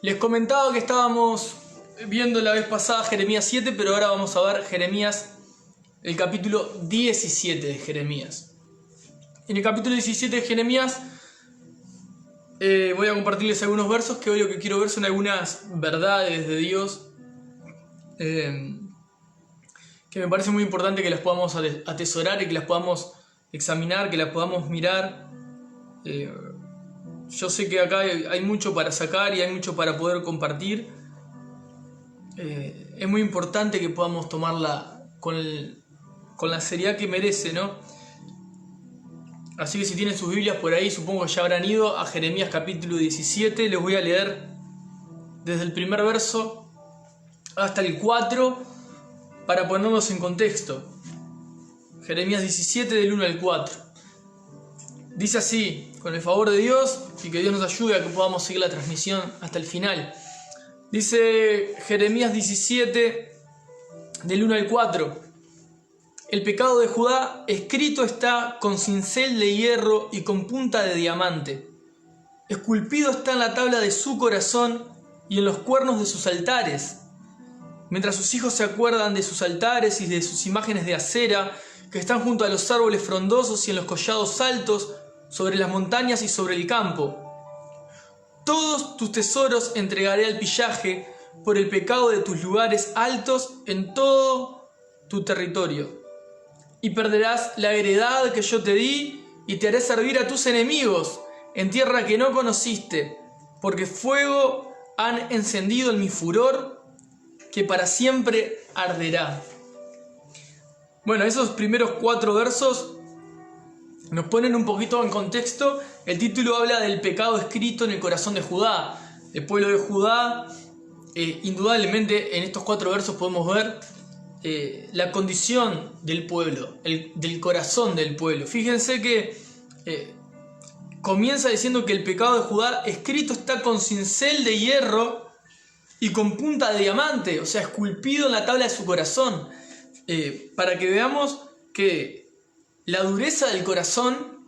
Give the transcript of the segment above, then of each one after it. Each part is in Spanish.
Les comentaba que estábamos viendo la vez pasada Jeremías 7, pero ahora vamos a ver Jeremías, el capítulo 17 de Jeremías. En el capítulo 17 de Jeremías voy a compartirles algunos versos que hoy lo que quiero ver son algunas verdades de Dios que me parece muy importante que las podamos atesorar y que las podamos examinar, que las podamos mirar. Yo sé que acá hay mucho para sacar y hay mucho para poder compartir. Es muy importante que podamos tomarla con la seriedad que merece, ¿no? Así que si tienen sus Biblias por ahí, supongo que ya habrán ido a Jeremías capítulo 17. Les voy a leer desde el primer verso hasta el 4 para ponernos en contexto. Jeremías 17 del 1 al 4. Dice así, con el favor de Dios y que Dios nos ayude a que podamos seguir la transmisión hasta el final. Dice Jeremías 17 del 1 al 4. El pecado de Judá escrito está con cincel de hierro y con punta de diamante. Esculpido está en la tabla de su corazón y en los cuernos de sus altares. Mientras sus hijos se acuerdan de sus altares y de sus imágenes de acera, que están junto a los árboles frondosos y en los collados altos, sobre las montañas y sobre el campo. Todos tus tesoros entregaré al pillaje por el pecado de tus lugares altos en todo tu territorio. Y perderás la heredad que yo te di y te haré servir a tus enemigos en tierra que no conociste, porque fuego han encendido en mi furor que para siempre arderá. Bueno, esos primeros 4 versos nos ponen un poquito en contexto. El título habla del pecado escrito en el corazón de Judá. El pueblo de Judá, indudablemente en estos 4 versos podemos ver la condición del pueblo, del corazón del pueblo. Fíjense que comienza diciendo que el pecado de Judá escrito está con cincel de hierro y con punta de diamante, o sea, esculpido en la tabla de su corazón, para que veamos que la dureza del corazón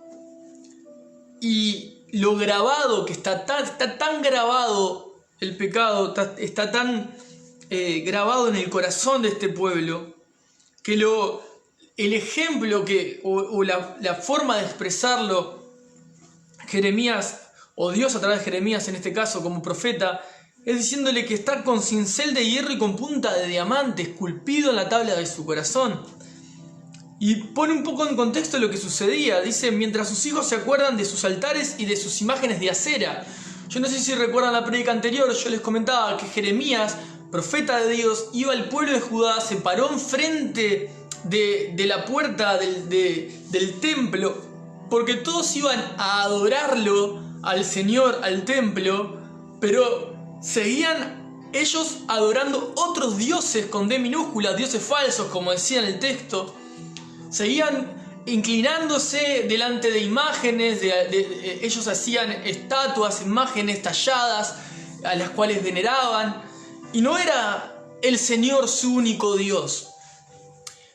y lo grabado que está tan grabado el pecado, está tan grabado en el corazón de este pueblo, que el ejemplo o la forma de expresarlo Jeremías, o Dios a través de Jeremías en este caso como profeta, es diciéndole que está con cincel de hierro y con punta de diamante esculpido en la tabla de su corazón. Y pone un poco en contexto lo que sucedía. Dice, mientras sus hijos se acuerdan de sus altares y de sus imágenes de acera. Yo no sé si recuerdan la prédica anterior, yo les comentaba que Jeremías, profeta de Dios, iba al pueblo de Judá, se paró enfrente de la puerta del templo, porque todos iban a adorarlo al Señor, al templo, pero seguían ellos adorando otros dioses con D minúscula, dioses falsos, como decía en el texto. Seguían inclinándose delante de imágenes, ellos hacían estatuas, imágenes talladas, a las cuales veneraban. Y no era el Señor su único Dios,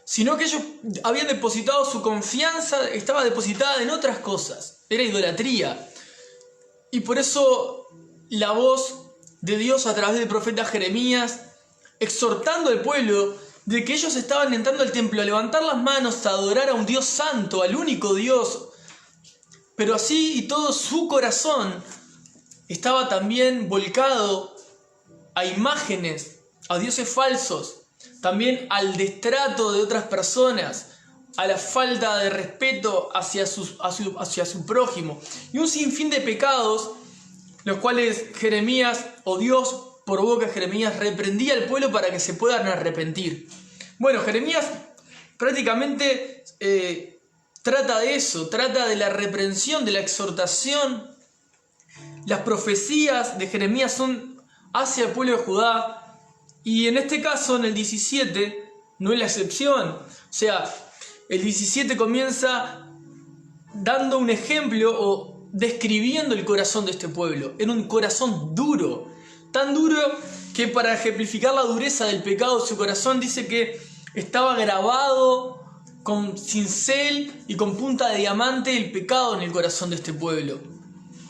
sino que ellos habían depositado su confianza, estaba depositada en otras cosas, era idolatría. Y por eso la voz de Dios a través del profeta Jeremías, exhortando al pueblo de que ellos estaban entrando al templo a levantar las manos, a adorar a un Dios santo, al único Dios, pero así y todo su corazón estaba también volcado a imágenes, a dioses falsos, también al destrato de otras personas, a la falta de respeto hacia su prójimo, y un sinfín de pecados, los cuales Jeremías, o Dios por boca de Jeremías, reprendía al pueblo para que se puedan arrepentir. Bueno, Jeremías prácticamente trata de eso, trata de la reprensión, de la exhortación. Las profecías de Jeremías son hacia el pueblo de Judá, y en este caso, en el 17, no es la excepción. O sea, el 17 comienza dando un ejemplo o describiendo el corazón de este pueblo. Era un corazón duro, tan duro que para ejemplificar la dureza del pecado de su corazón dice que estaba grabado con cincel y con punta de diamante el pecado en el corazón de este pueblo.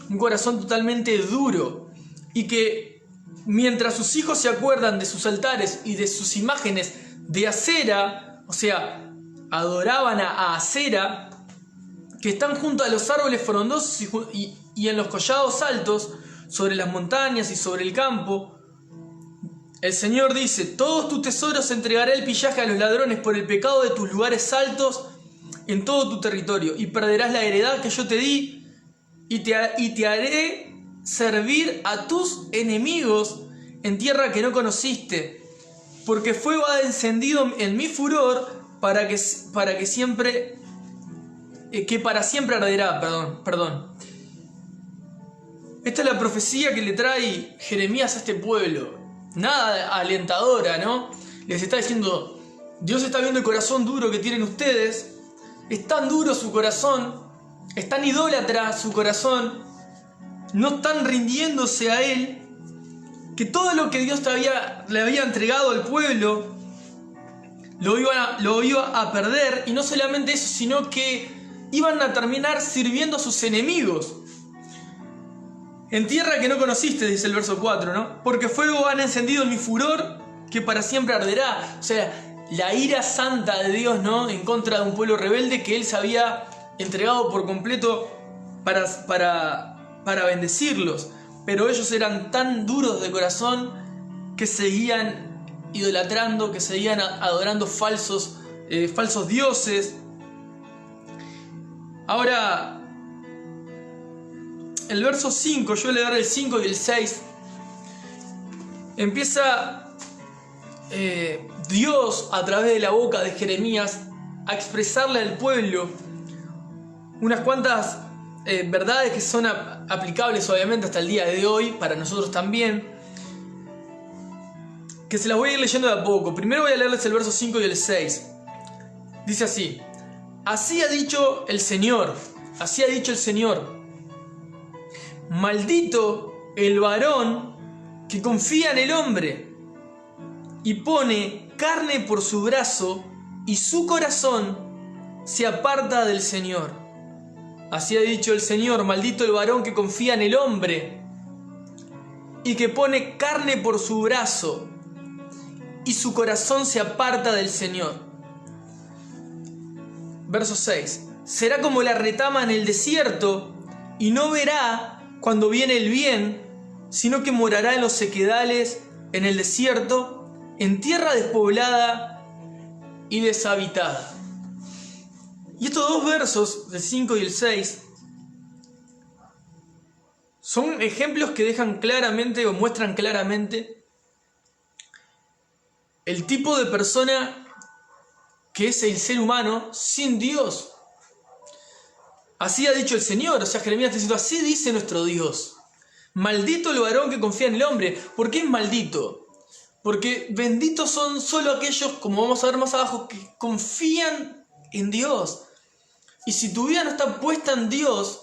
Un corazón totalmente duro y que mientras sus hijos se acuerdan de sus altares y de sus imágenes de acera, o sea, adoraban a Acera, que están junto a los árboles frondosos y en los collados altos, sobre las montañas y sobre el campo. El Señor dice: todos tus tesoros entregaré el pillaje a los ladrones por el pecado de tus lugares altos en todo tu territorio, y perderás la heredad que yo te di, y te haré servir a tus enemigos en tierra que no conociste, porque fuego ha encendido en mi furor para siempre arderá. Perdón. Esta es la profecía que le trae Jeremías a este pueblo. Nada alentadora, ¿no? Les está diciendo: Dios está viendo el corazón duro que tienen ustedes. Es tan duro su corazón, es tan idólatra su corazón, no están rindiéndose a Él, que todo lo que Dios le había entregado al pueblo lo iba a perder. Y no solamente eso, sino que iban a terminar sirviendo a sus enemigos. En tierra que no conociste, dice el verso 4, ¿no? Porque fuego han encendido en mi furor, que para siempre arderá. O sea, la ira santa de Dios, ¿no? En contra de un pueblo rebelde que Él se había entregado por completo para bendecirlos. Pero ellos eran tan duros de corazón que seguían idolatrando, que seguían adorando falsos dioses. Ahora, el verso 5, yo voy a leer el 5 y el 6. Empieza Dios, a través de la boca de Jeremías, a expresarle al pueblo unas cuantas verdades que son aplicables obviamente hasta el día de hoy, para nosotros también, que se las voy a ir leyendo de a poco. Primero voy a leerles el verso 5 y el 6. Dice así: así ha dicho el Señor, maldito el varón que confía en el hombre y pone carne por su brazo, y su corazón se aparta del Señor. Así ha dicho el Señor: maldito el varón que confía en el hombre y que pone carne por su brazo, y su corazón se aparta del Señor. Verso 6. Será como la retama en el desierto, y no verá cuando viene el bien, sino que morará en los sequedales, en el desierto, en tierra despoblada y deshabitada. Y estos dos versos, el 5 y el 6, son ejemplos que dejan claramente o muestran claramente el tipo de persona que es el ser humano sin Dios. Así ha dicho el Señor, o sea, Jeremías está diciendo: así dice nuestro Dios. Maldito el varón que confía en el hombre. ¿Por qué es maldito? Porque benditos son solo aquellos, como vamos a ver más abajo, que confían en Dios. Y si tu vida no está puesta en Dios,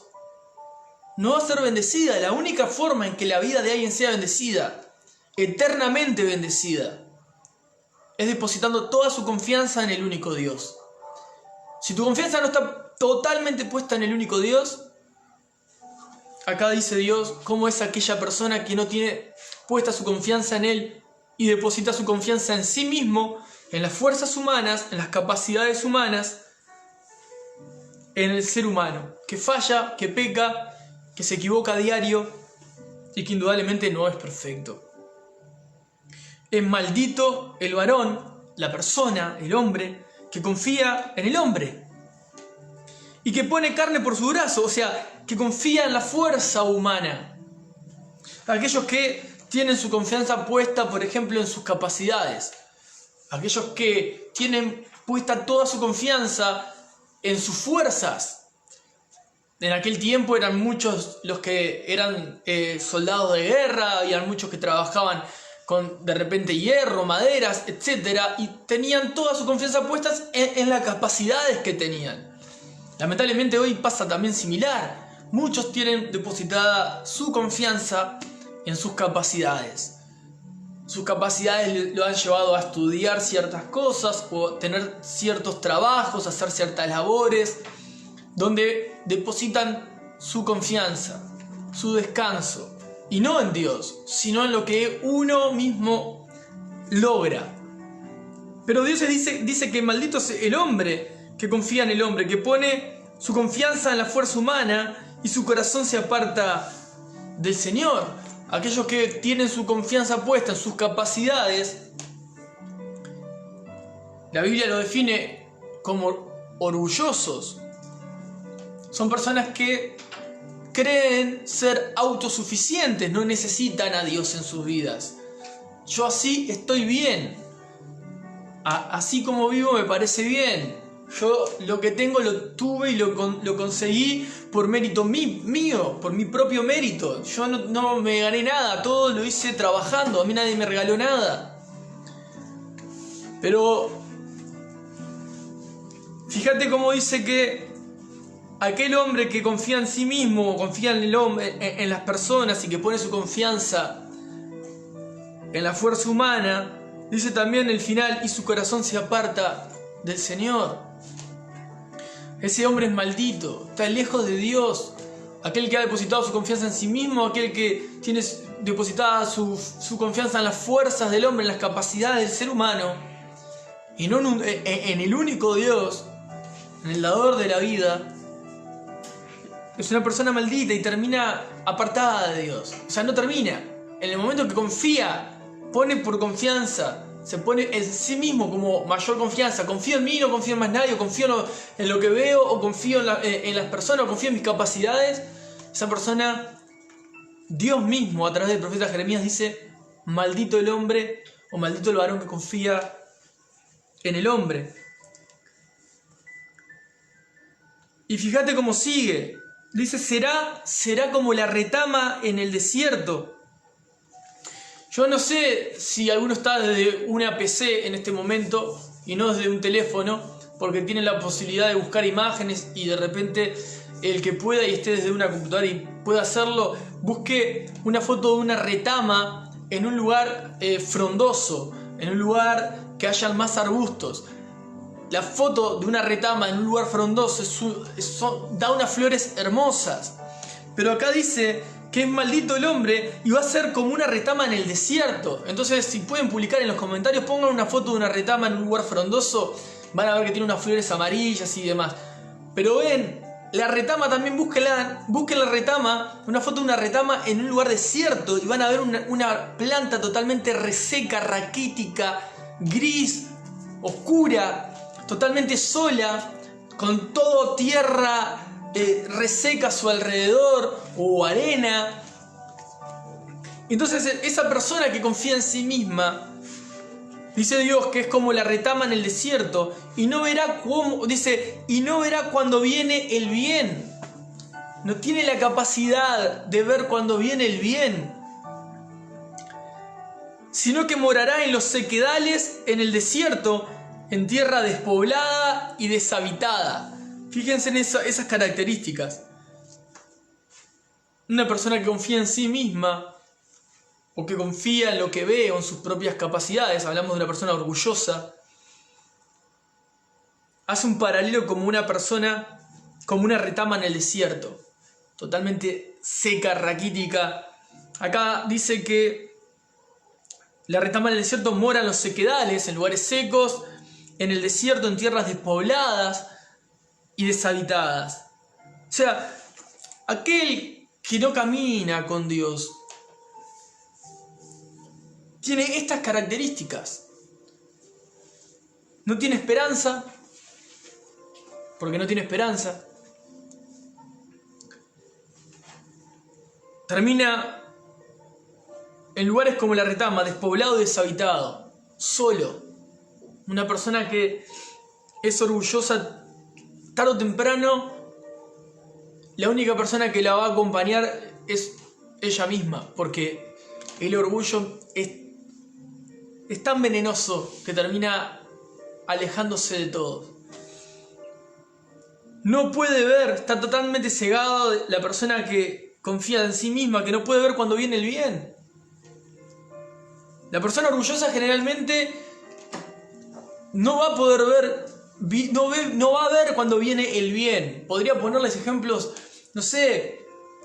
no va a ser bendecida. La única forma en que la vida de alguien sea bendecida, eternamente bendecida, es depositando toda su confianza en el único Dios. Si tu confianza no está totalmente puesta en el único Dios, acá dice Dios cómo es aquella persona que no tiene puesta su confianza en Él y deposita su confianza en sí mismo, en las fuerzas humanas, en las capacidades humanas, en el ser humano, que falla, que peca, que se equivoca a diario y que indudablemente no es perfecto. Es maldito el varón, la persona, el hombre, que confía en el hombre y que pone carne por su brazo, o sea, que confía en la fuerza humana. Aquellos que tienen su confianza puesta, por ejemplo, en sus capacidades. Aquellos que tienen puesta toda su confianza en sus fuerzas. En aquel tiempo eran muchos los que eran soldados de guerra, había muchos que trabajaban con de repente hierro, maderas, etc. Y tenían toda su confianza puesta en las capacidades que tenían. Lamentablemente hoy pasa también similar. Muchos tienen depositada su confianza en sus capacidades. Sus capacidades lo han llevado a estudiar ciertas cosas o tener ciertos trabajos, hacer ciertas labores, donde depositan su confianza, su descanso. y no en Dios, sino en lo que uno mismo logra. Pero Dios dice que maldito es el hombre que confía en el hombre, que pone su confianza en la fuerza humana y su corazón se aparta del Señor. Aquellos que tienen su confianza puesta en sus capacidades, la Biblia lo define como orgullosos. Son personas que creen ser autosuficientes, no necesitan a Dios en sus vidas. Yo así estoy bien. Así como vivo me parece bien. Yo lo que tengo lo tuve y lo conseguí por mérito mío, por mi propio mérito. Yo no me gané nada, todo lo hice trabajando, a mí nadie me regaló nada. Pero fíjate cómo dice que aquel hombre que confía en sí mismo, confía en el hombre, en las personas y que pone su confianza en la fuerza humana, dice también el final, y su corazón se aparta del Señor. Ese hombre es maldito, está lejos de Dios. Aquel que ha depositado su confianza en sí mismo, aquel que tiene depositada su confianza en las fuerzas del hombre, en las capacidades del ser humano, y no en el único Dios, en el dador de la vida, es una persona maldita y termina apartada de Dios. O sea, no termina. En el momento que confía, pone por confianza, se pone en sí mismo como mayor confianza. Confío en mí, no confío en más nadie, confío en lo que veo, o confío en las personas, o confío en mis capacidades. Esa persona, Dios mismo a través del profeta Jeremías dice: maldito el hombre, o maldito el varón que confía en el hombre. Y fíjate cómo sigue. Dice: será como la retama en el desierto. Yo no sé si alguno está desde una PC en este momento y no desde un teléfono, porque tiene la posibilidad de buscar imágenes y de repente el que pueda y esté desde una computadora y pueda hacerlo, busque una foto de una retama en un lugar frondoso, en un lugar que hayan más arbustos. La foto de una retama en un lugar frondoso da unas flores hermosas. Pero acá dice que es maldito el hombre y va a ser como una retama en el desierto. Entonces, si pueden publicar en los comentarios, pongan una foto de una retama en un lugar frondoso, van a ver que tiene unas flores amarillas y demás. Pero ven, la retama también busquen la retama, una foto de una retama en un lugar desierto y van a ver una planta totalmente reseca, raquítica, gris, oscura, totalmente sola, con todo tierra reseca a su alrededor o arena. Entonces esa persona que confía en sí misma, dice Dios que es como la retama en el desierto, y no verá cuando viene el bien. No tiene la capacidad de ver cuando viene el bien, sino que morará en los sequedales, en el desierto, en tierra despoblada y deshabitada. Fíjense en esas características. Una persona que confía en sí misma, o que confía en lo que ve o en sus propias capacidades, hablamos de una persona orgullosa, hace un paralelo como una persona, como una retama en el desierto, totalmente seca, raquítica. Acá dice que la retama en el desierto mora en los sequedales, en lugares secos, en el desierto, en tierras despobladas y deshabitadas. O sea, aquel que no camina con Dios tiene estas características. No tiene esperanza, porque no tiene esperanza. Termina en lugares como la retama, despoblado y deshabitado, solo. Una persona que es orgullosa, tarde o temprano, la única persona que la va a acompañar es ella misma, porque el orgullo es tan venenoso que termina alejándose de todos. No puede ver, está totalmente cegado la persona que confía en sí misma, que no puede ver cuando viene el bien. La persona orgullosa generalmente no va a poder ver, no va a ver cuando viene el bien. Podría ponerles ejemplos, no sé,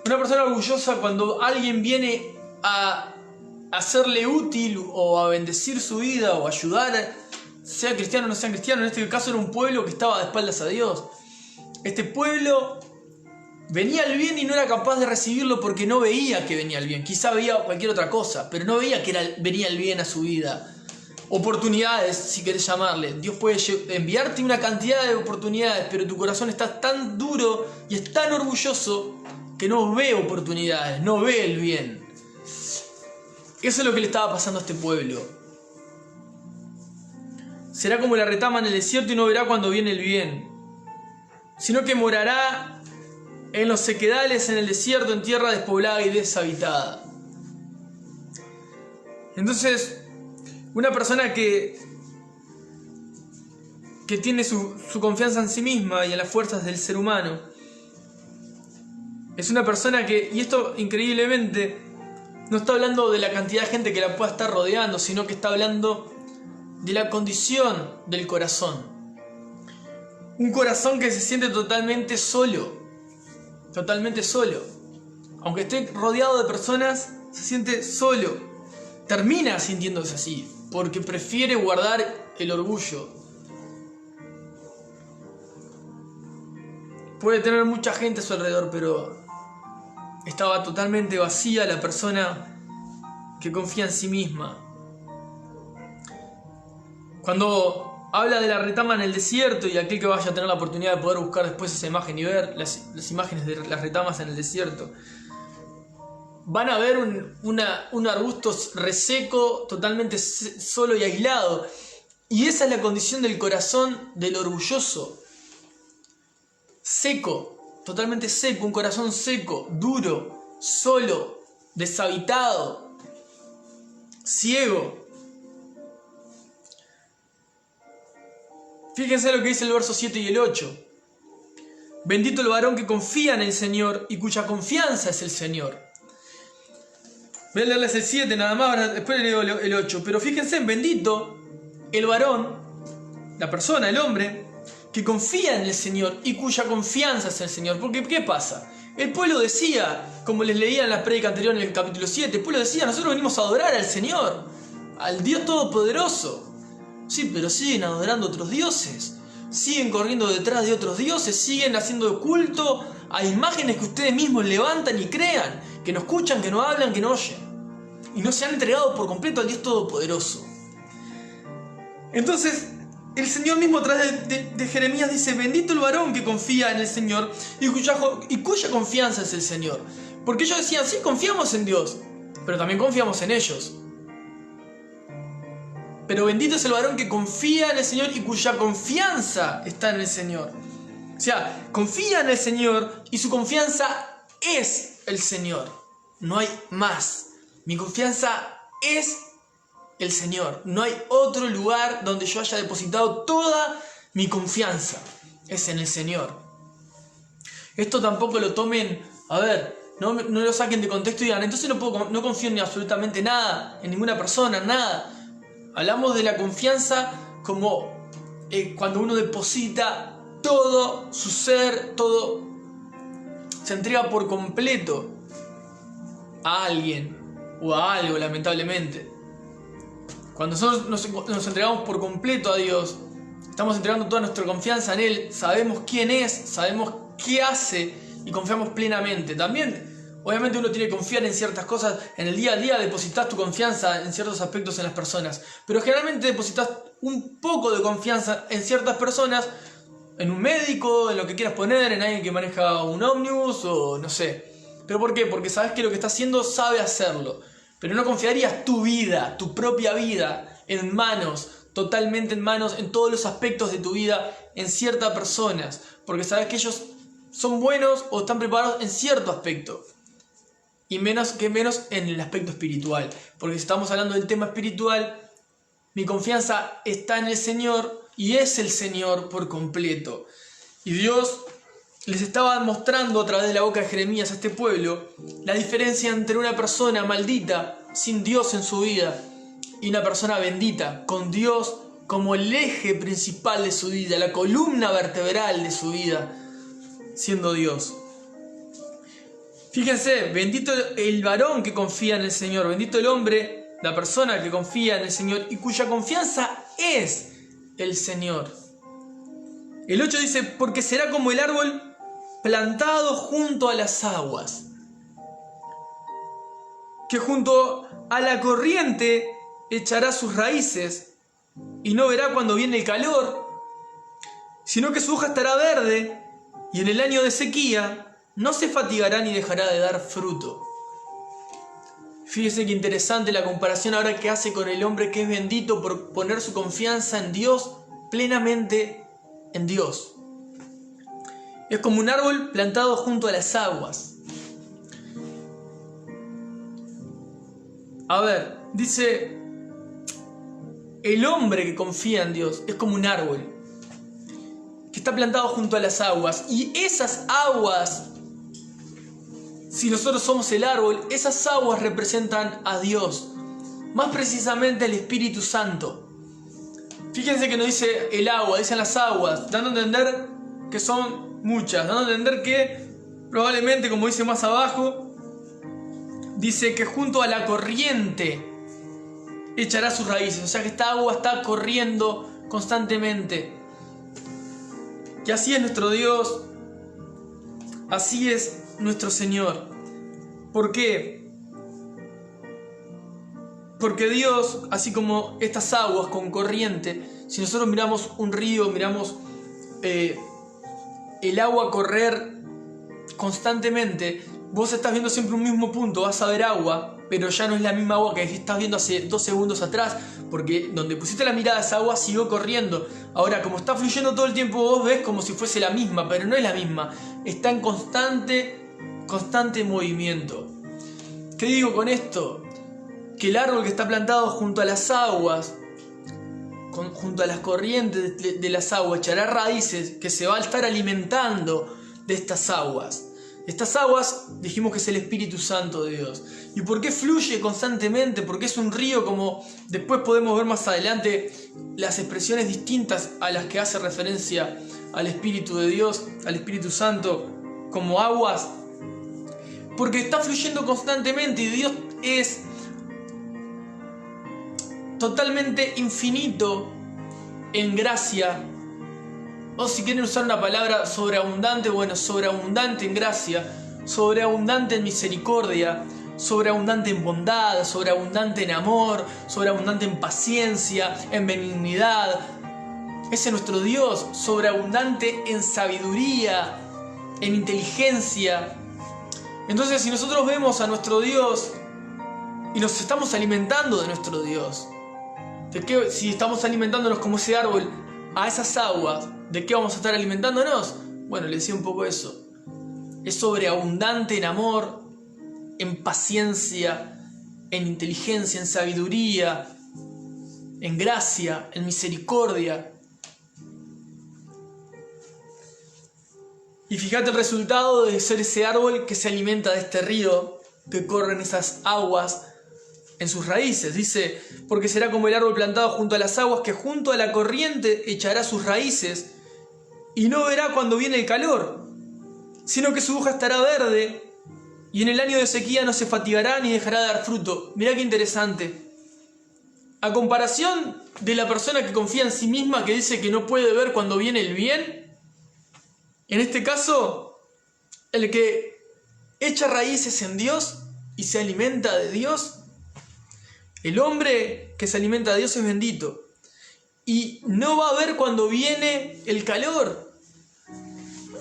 una persona orgullosa cuando alguien viene a hacerle útil o a bendecir su vida o ayudar, sea cristiano o no sea cristiano. En este caso era un pueblo que estaba de espaldas a Dios. Este pueblo venía el bien y no era capaz de recibirlo porque no veía que venía el bien. Quizá veía cualquier otra cosa, pero no veía que venía el bien a su vida. Oportunidades, si querés llamarle. Dios puede enviarte una cantidad de oportunidades, pero tu corazón está tan duro y es tan orgulloso que no ve oportunidades, no ve el bien. Eso es lo que le estaba pasando a este pueblo. Será como la retama en el desierto y no verá cuando viene el bien, sino que morará en los sequedales, en el desierto, en tierra despoblada y deshabitada. Entonces, una persona que tiene su confianza en sí misma y en las fuerzas del ser humano, es una persona que, y esto increíblemente, no está hablando de la cantidad de gente que la pueda estar rodeando, sino que está hablando de la condición del corazón. Un corazón que se siente totalmente solo. Totalmente solo. Aunque esté rodeado de personas, se siente solo. Termina sintiéndose así, porque prefiere guardar el orgullo. Puede tener mucha gente a su alrededor, pero estaba totalmente vacía la persona que confía en sí misma. Cuando habla de la retama en el desierto, y aquel que vaya a tener la oportunidad de poder buscar después esa imagen y ver las imágenes de las retamas en el desierto, van a ver un arbusto reseco, totalmente solo y aislado. Y esa es la condición del corazón del orgulloso. Seco, totalmente seco, un corazón seco, duro, solo, deshabitado, ciego. Fíjense lo que dice el verso 7 y el 8. Bendito el varón que confía en el Señor y cuya confianza es el Señor. Voy a leerles el 7 nada más, ahora después leo el 8. Pero fíjense en bendito el varón, la persona, el hombre, que confía en el Señor y cuya confianza es el Señor. Porque ¿qué pasa? El pueblo decía, como les leía en la prédica anterior en el capítulo 7, el pueblo decía, nosotros venimos a adorar al Señor, al Dios Todopoderoso. Sí, pero siguen adorando otros dioses, siguen corriendo detrás de otros dioses, siguen haciendo culto a imágenes que ustedes mismos levantan y crean, que no escuchan, que no hablan, que no oyen, y no se han entregado por completo al Dios Todopoderoso. Entonces, el Señor mismo a través de Jeremías dice, bendito el varón que confía en el Señor y cuya confianza es el Señor. Porque ellos decían, sí, confiamos en Dios, pero también confiamos en ellos. Pero bendito es el varón que confía en el Señor y cuya confianza está en el Señor. O sea, confía en el Señor y su confianza es el Señor. No hay más. Mi confianza es el Señor. No hay otro lugar donde yo haya depositado toda mi confianza. Es en el Señor. Esto tampoco lo tomen, no lo saquen de contexto y digan, entonces no confío en absolutamente nada, en ninguna persona, nada. Hablamos de la confianza como cuando uno deposita todo su ser, todo se entrega por completo a alguien o a algo, lamentablemente. Cuando nosotros nos entregamos por completo a Dios, estamos entregando toda nuestra confianza en Él, sabemos quién es, sabemos qué hace y confiamos plenamente. También, obviamente uno tiene que confiar en ciertas cosas, en el día a día depositas tu confianza en ciertos aspectos en las personas, pero generalmente depositas un poco de confianza en ciertas personas, en un médico, en lo que quieras poner, en alguien que maneja un ómnibus o no sé. ¿Pero por qué? Porque sabes que lo que está haciendo sabe hacerlo, pero no confiarías tu vida, tu propia vida, en manos, totalmente en manos, en todos los aspectos de tu vida, en ciertas personas, porque sabes que ellos son buenos o están preparados en cierto aspecto. Y menos en el aspecto espiritual. Porque si estamos hablando del tema espiritual, mi confianza está en el Señor y es el Señor por completo. Y Dios les estaba mostrando a través de la boca de Jeremías a este pueblo la diferencia entre una persona maldita, sin Dios en su vida, y una persona bendita, con Dios como el eje principal de su vida, la columna vertebral de su vida, siendo Dios. Fíjense, bendito el varón que confía en el Señor, bendito el hombre, la persona que confía en el Señor y cuya confianza es el Señor. El 8 dice, porque será como el árbol plantado junto a las aguas, que junto a la corriente echará sus raíces y no verá cuando viene el calor, sino que su hoja estará verde y en el año de sequía no se fatigará ni dejará de dar fruto. Fíjese qué interesante la comparación ahora que hace con el hombre que es bendito por poner su confianza en Dios, plenamente en Dios. Es como un árbol plantado junto a las aguas. A ver, dice, el hombre que confía en Dios es como un árbol que está plantado junto a las aguas. Y esas aguas, si nosotros somos el árbol, esas aguas representan a Dios, más precisamente al Espíritu Santo. Fíjense que no dice el agua, dicen las aguas, dando a entender que son muchas, dando a entender que probablemente, como dice más abajo, dice que junto a la corriente echará sus raíces, o sea que esta agua está corriendo constantemente. Y así es nuestro Dios, así es nuestro Señor. ¿Por qué? Porque Dios, así como estas aguas con corriente, si nosotros miramos un río, miramos el agua correr constantemente, vos estás viendo siempre un mismo punto, vas a ver agua, pero ya no es la misma agua que estás viendo hace 2 segundos atrás, porque donde pusiste la mirada esa agua siguió corriendo. Ahora, como está fluyendo todo el tiempo, vos ves como si fuese la misma, pero no es la misma, está en constante movimiento. ¿Qué digo con esto? Que el árbol que está plantado junto a las aguas, junto a las corrientes de las aguas, echará raíces que se va a estar alimentando de estas aguas. Estas aguas dijimos que es el Espíritu Santo de Dios. ¿Y por qué fluye constantemente? Porque es un río, como después podemos ver más adelante las expresiones distintas a las que hace referencia al Espíritu de Dios, al Espíritu Santo, como aguas. Porque está fluyendo constantemente y Dios es totalmente infinito en gracia, o si quieren usar una palabra sobreabundante, bueno, sobreabundante en gracia, sobreabundante en misericordia, sobreabundante en bondad, sobreabundante en amor, sobreabundante en paciencia, en benignidad. Ese es nuestro Dios, sobreabundante en sabiduría, en inteligencia. Entonces, si nosotros vemos a nuestro Dios y nos estamos alimentando de nuestro Dios, ¿de qué? Si estamos alimentándonos como ese árbol a esas aguas, ¿de qué vamos a estar alimentándonos? Bueno, le decía un poco eso. Es sobreabundante en amor, en paciencia, en inteligencia, en sabiduría, en gracia, en misericordia. Y fíjate el resultado de ser ese árbol que se alimenta de este río, que corren esas aguas en sus raíces. Dice, porque será como el árbol plantado junto a las aguas, que junto a la corriente echará sus raíces y no verá cuando viene el calor, sino que su hoja estará verde y en el año de sequía no se fatigará ni dejará de dar fruto. Mirá qué interesante. A comparación de la persona que confía en sí misma, que dice que no puede ver cuando viene el bien, en este caso, el que echa raíces en Dios y se alimenta de Dios, el hombre que se alimenta de Dios es bendito y no va a ver cuando viene el calor.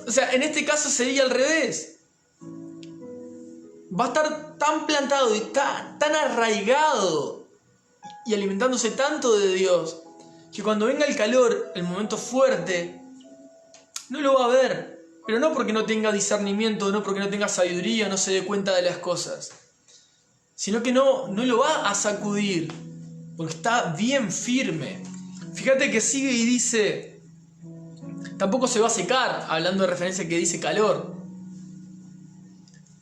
O sea, en este caso sería al revés. Va a estar tan plantado y tan arraigado y alimentándose tanto de Dios que cuando venga el calor, el momento fuerte, no lo va a ver. Pero no porque no tenga discernimiento, no porque no tenga sabiduría, no se dé cuenta de las cosas, sino que no lo va a sacudir, porque está bien firme. Fíjate que sigue y dice, tampoco se va a secar, hablando de referencia que dice calor.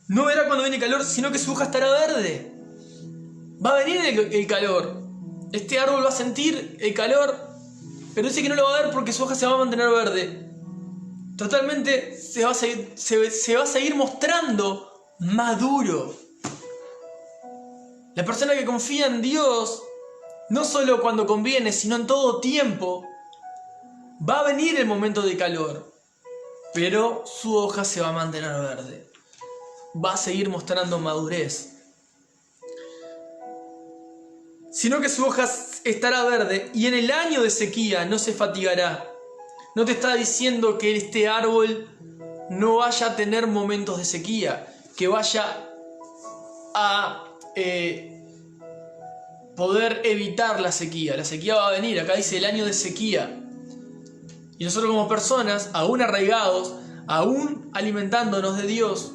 No verá cuando viene calor, sino que su hoja estará verde. Va a venir el calor. Este árbol va a sentir el calor, pero dice que no lo va a ver porque su hoja se va a mantener verde. Totalmente se va a seguir mostrando maduro. La persona que confía en Dios, no solo cuando conviene, sino en todo tiempo, va a venir el momento de calor, pero su hoja se va a mantener verde. Va a seguir mostrando madurez. Sino que su hoja estará verde y en el año de sequía no se fatigará. No te está diciendo que este árbol no vaya a tener momentos de sequía, que vaya a poder evitar la sequía. La sequía va a venir, acá dice el año de sequía. Y nosotros como personas, aún arraigados, aún alimentándonos de Dios,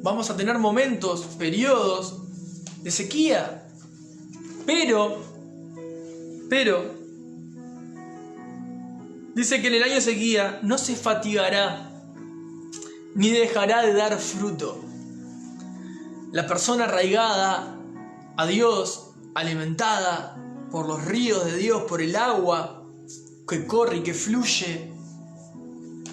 vamos a tener momentos, periodos de sequía. Pero, dice que en el año de sequía no se fatigará, ni dejará de dar fruto. La persona arraigada a Dios, alimentada por los ríos de Dios, por el agua que corre y que fluye,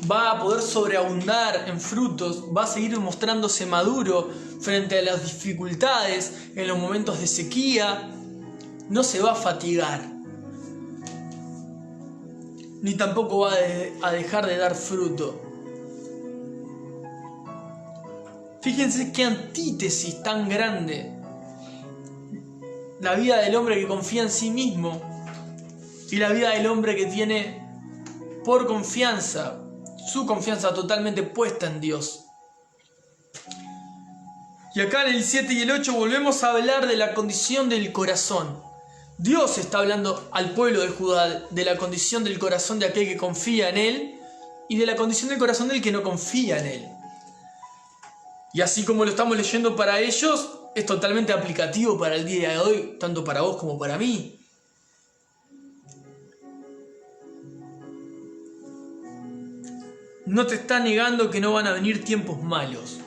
va a poder sobreabundar en frutos, va a seguir mostrándose maduro frente a las dificultades en los momentos de sequía. No se va a fatigar, ni tampoco va a dejar de dar fruto. Fíjense qué antítesis tan grande. La vida del hombre que confía en sí mismo y la vida del hombre que tiene por confianza, su confianza totalmente puesta en Dios. Y acá en el 7 y el 8 volvemos a hablar de la condición del corazón. Dios está hablando al pueblo de Judá de la condición del corazón de aquel que confía en Él y de la condición del corazón del que no confía en Él. Y así como lo estamos leyendo para ellos, es totalmente aplicativo para el día de hoy, tanto para vos como para mí. No te está negando que no van a venir tiempos malos.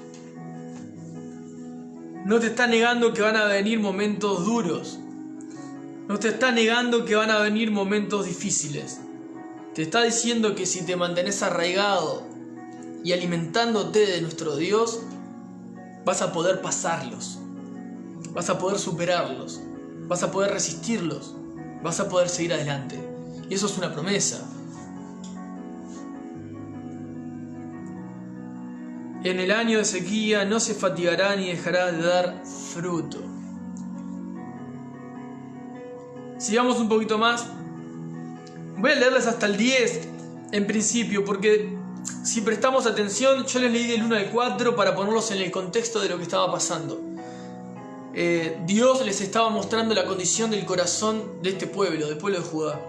No te está negando que van a venir momentos duros. No te está negando que van a venir momentos difíciles. Te está diciendo que si te mantenés arraigado y alimentándote de nuestro Dios, vas a poder pasarlos. Vas a poder superarlos. Vas a poder resistirlos. Vas a poder seguir adelante. Y eso es una promesa. En el año de sequía no se fatigará ni dejará de dar fruto. Sigamos un poquito más. Voy a leerles hasta el 10 en principio, porque si prestamos atención, yo les leí del 1 al 4 para ponerlos en el contexto de lo que estaba pasando. Dios les estaba mostrando la condición del corazón de este pueblo, del pueblo de Judá.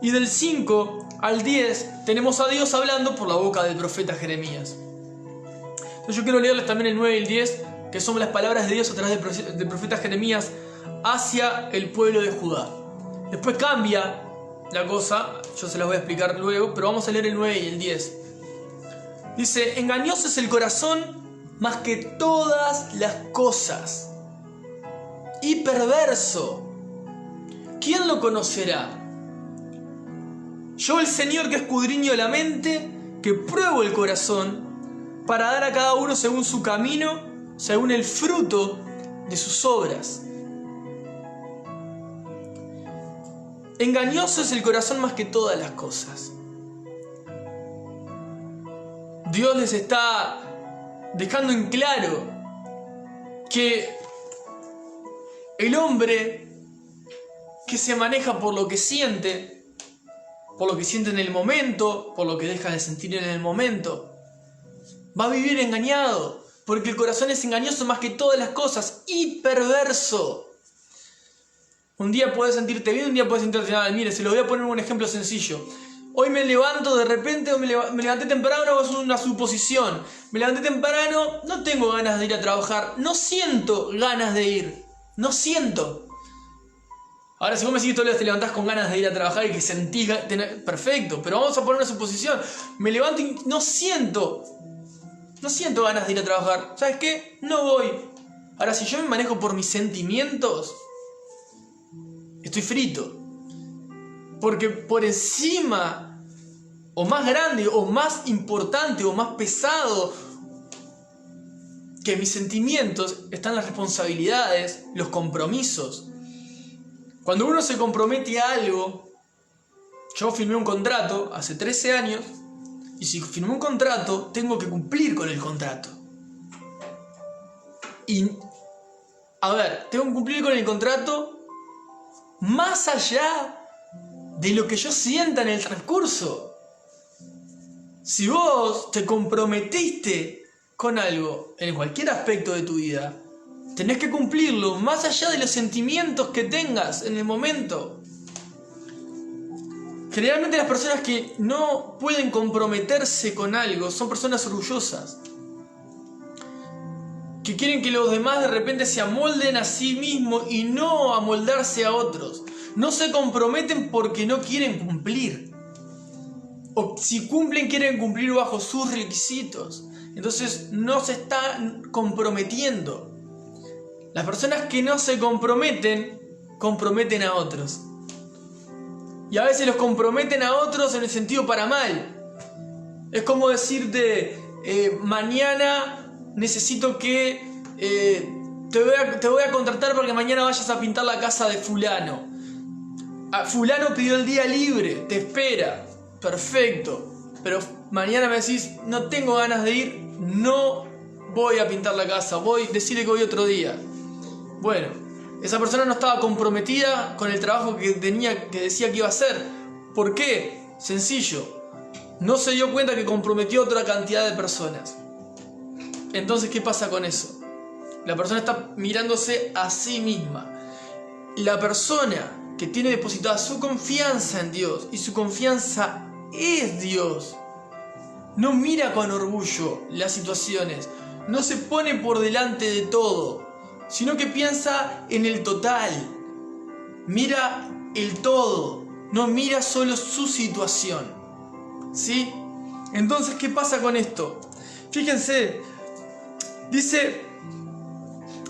Y del 5 al 10 tenemos a Dios hablando por la boca del profeta Jeremías. Entonces yo quiero leerles también el 9 y el 10, que son las palabras de Dios a través del profeta Jeremías hacia el pueblo de Judá. Después cambia la cosa, yo se las voy a explicar luego, pero vamos a leer el 9 y el 10. Dice: engañoso es el corazón más que todas las cosas, y perverso, ¿quién lo conocerá? Yo, el Señor, que escudriño la mente, que pruebo el corazón, para dar a cada uno según su camino, según el fruto de sus obras. Engañoso es el corazón más que todas las cosas. Dios les está dejando en claro que el hombre que se maneja por lo que siente en el momento, por lo que deja de sentir en el momento, va a vivir engañado, porque el corazón es engañoso más que todas las cosas y perverso. Un día puedes sentirte bien, un día puedes sentirte mal. Mire, se lo voy a poner un ejemplo sencillo. Hoy me levanto de repente, me levanté temprano, es una suposición. Me levanté temprano, no tengo ganas de ir a trabajar, no siento ganas de ir, no siento. Ahora, si vos me decís todos los días te levantás con ganas de ir a trabajar y que sentís, perfecto, pero vamos a poner una suposición. Me levanto y no siento ganas de ir a trabajar. ¿Sabes qué? No voy. Ahora, si yo me manejo por mis sentimientos, estoy frito. Porque por encima, o más grande, o más importante, o más pesado, que mis sentimientos están las responsabilidades, los compromisos. Cuando uno se compromete a algo, yo firmé un contrato hace 13 años, y si firmé un contrato, tengo que cumplir con el contrato. Y, a ver, tengo que cumplir con el contrato más allá de lo que yo sienta en el transcurso. Si vos te comprometiste con algo en cualquier aspecto de tu vida, tenés que cumplirlo más allá de los sentimientos que tengas en el momento. Generalmente las personas que no pueden comprometerse con algo son personas orgullosas, que quieren que los demás de repente se amolden a sí mismos y no amoldarse a otros. No se comprometen porque no quieren cumplir. O si cumplen, quieren cumplir bajo sus requisitos. Entonces no se están comprometiendo. Las personas que no se comprometen, comprometen a otros. Y a veces los comprometen a otros en el sentido para mal. Es como decirte, mañana necesito que te voy a contratar porque mañana vayas a pintar la casa de fulano. Fulano pidió el día libre, te espera. Perfecto. Pero mañana me decís, no tengo ganas de ir, no voy a pintar la casa, voy a decirle que voy otro día. Bueno, esa persona no estaba comprometida con el trabajo que decía que iba a hacer. ¿Por qué? Sencillo. No se dio cuenta que comprometió a otra cantidad de personas. Entonces, ¿qué pasa con eso? La persona está mirándose a sí misma. La persona que tiene depositada su confianza en Dios, y su confianza es Dios, no mira con orgullo las situaciones, no se pone por delante de todo, sino que piensa en el total, mira el todo, no mira solo su situación. ¿Sí? Entonces, ¿qué pasa con esto? Fíjense, dice: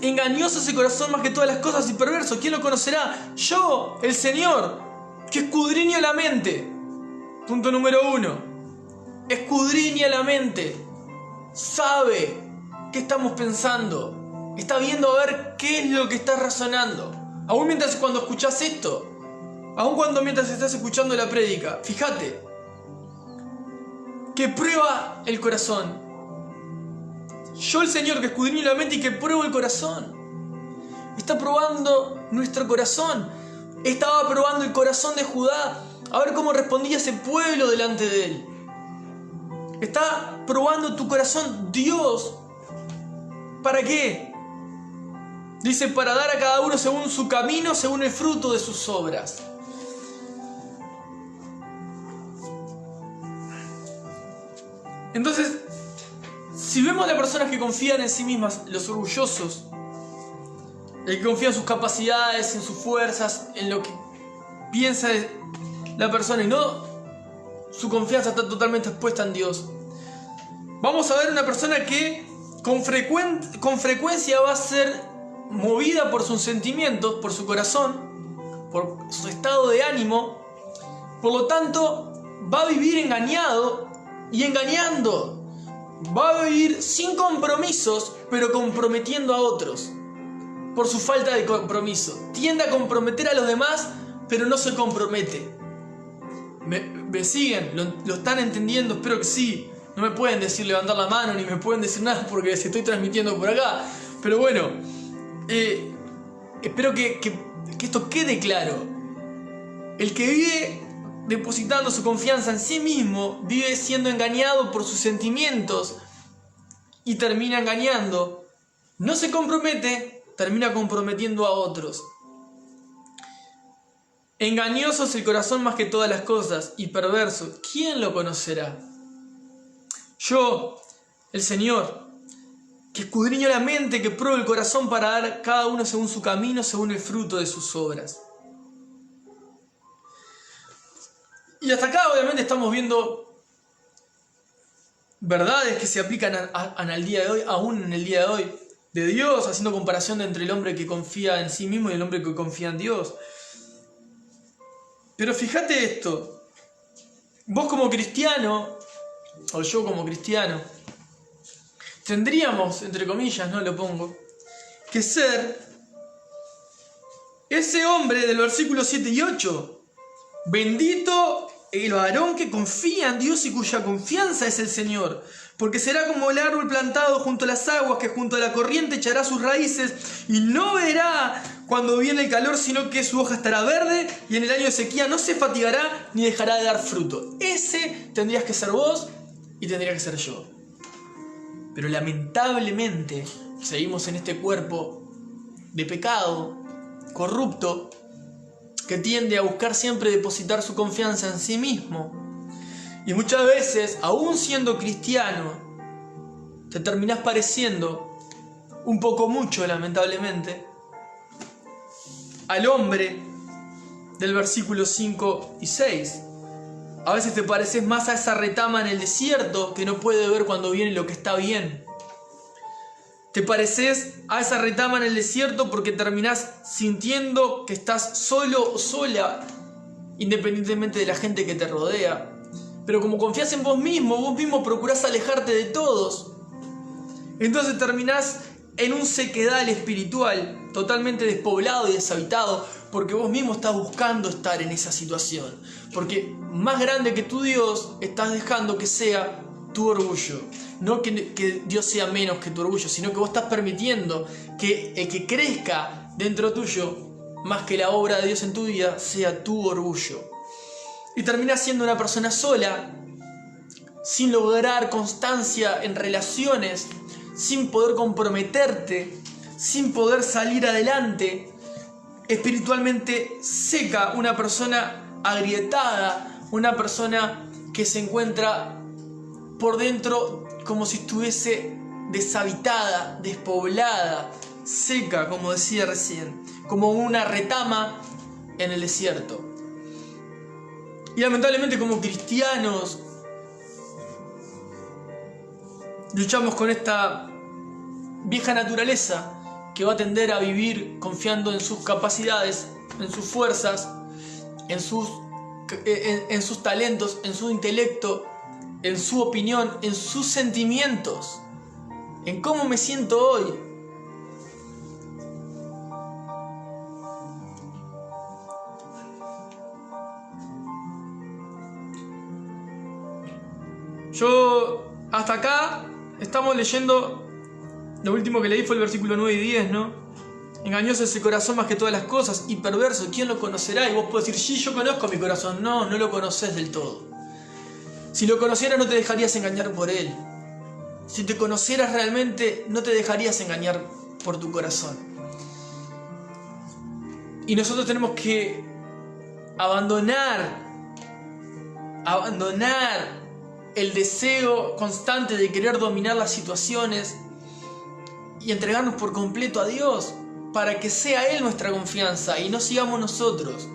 engañoso es el corazón más que todas las cosas y perverso, ¿quién lo conocerá? Yo, el Señor, que escudriño la mente. Punto número 1. Escudriña la mente. Sabe qué estamos pensando. Está viendo a ver qué es lo que estás razonando. Aún mientras cuando escuchás esto, mientras estás escuchando la prédica, fíjate que prueba el corazón. Yo, el Señor, que escudriño la mente y que pruebo el corazón. Está probando nuestro corazón. Estaba probando el corazón de Judá, a ver cómo respondía ese pueblo delante de él. Está probando tu corazón Dios. ¿Para qué? Dice: para dar a cada uno según su camino, según el fruto de sus obras. Entonces, si vemos a las personas que confían en sí mismas, los orgullosos, el que confía en sus capacidades, en sus fuerzas, en lo que piensa la persona y no su confianza está totalmente expuesta en Dios, vamos a ver una persona que con frecuencia va a ser movida por sus sentimientos, por su corazón, por su estado de ánimo. Por lo tanto, va a vivir engañado y engañando. Va a vivir sin compromisos, pero comprometiendo a otros por su falta de compromiso. Tiende a comprometer a los demás, pero no se compromete. ¿Me siguen? ¿Lo están entendiendo? Espero que sí. No me pueden decir levantar la mano ni me pueden decir nada porque se estoy transmitiendo por acá. Pero bueno, espero que esto quede claro. El que vive depositando su confianza en sí mismo vive siendo engañado por sus sentimientos y termina engañando. No se compromete, termina comprometiendo a otros. Engañoso es el corazón más que todas las cosas y perverso, ¿quién lo conocerá? Yo, el Señor, que escudriño la mente, que pruebo el corazón para dar a cada uno según su camino, según el fruto de sus obras. Y hasta acá obviamente estamos viendo verdades que se aplican al día de hoy, aún en el día de hoy, de Dios, haciendo comparación entre el hombre que confía en sí mismo y el hombre que confía en Dios. Pero fíjate esto, vos como cristiano, o yo como cristiano, tendríamos, entre comillas, no lo pongo, que ser ese hombre del versículo 7 y 8. Bendito el varón que confía en Dios y cuya confianza es el Señor, porque será como el árbol plantado junto a las aguas, que junto a la corriente echará sus raíces y no verá cuando viene el calor, sino que su hoja estará verde y en el año de sequía no se fatigará ni dejará de dar fruto. Ese tendrías que ser vos y tendría que ser yo. Pero lamentablemente seguimos en este cuerpo de pecado, corrupto, que tiende a buscar siempre depositar su confianza en sí mismo. Y muchas veces, aún siendo cristiano, te terminás pareciendo un poco mucho, lamentablemente, al hombre del versículo 5 y 6. A veces te pareces más a esa retama en el desierto que no puede ver cuando viene lo que está bien. Te pareces a esa retama en el desierto porque terminás sintiendo que estás solo o sola, independientemente de la gente que te rodea. Pero como confías en vos mismo procurás alejarte de todos. Entonces terminás en un sequedal espiritual, totalmente despoblado y deshabitado, porque vos mismo estás buscando estar en esa situación. Porque más grande que tu Dios, estás dejando que sea tu orgullo. No que Dios sea menos que tu orgullo, sino que vos estás permitiendo que crezca dentro tuyo, más que la obra de Dios en tu vida, sea tu orgullo. Y terminás siendo una persona sola, sin lograr constancia en relaciones, sin poder comprometerte, sin poder salir adelante, espiritualmente seca, una persona agrietada, una persona que se encuentra por dentro como si estuviese deshabitada, despoblada, seca, como decía recién, como una retama en el desierto. Y lamentablemente como cristianos luchamos con esta vieja naturaleza que va a tender a vivir confiando en sus capacidades, en sus fuerzas, en sus talentos, en su intelecto, en su opinión, en sus sentimientos, en cómo me siento hoy. Yo hasta acá estamos leyendo, lo último que leí fue el versículo 9 y 10, ¿no? Engañoso es el corazón más que todas las cosas y perverso, ¿quién lo conocerá? Y vos podés decir, sí, yo conozco mi corazón. No, no lo conoces del todo. Si lo conocieras no te dejarías engañar por él. Si te conocieras realmente no te dejarías engañar por tu corazón. Y nosotros tenemos que abandonar el deseo constante de querer dominar las situaciones y entregarnos por completo a Dios para que sea Él nuestra confianza y no sigamos nosotros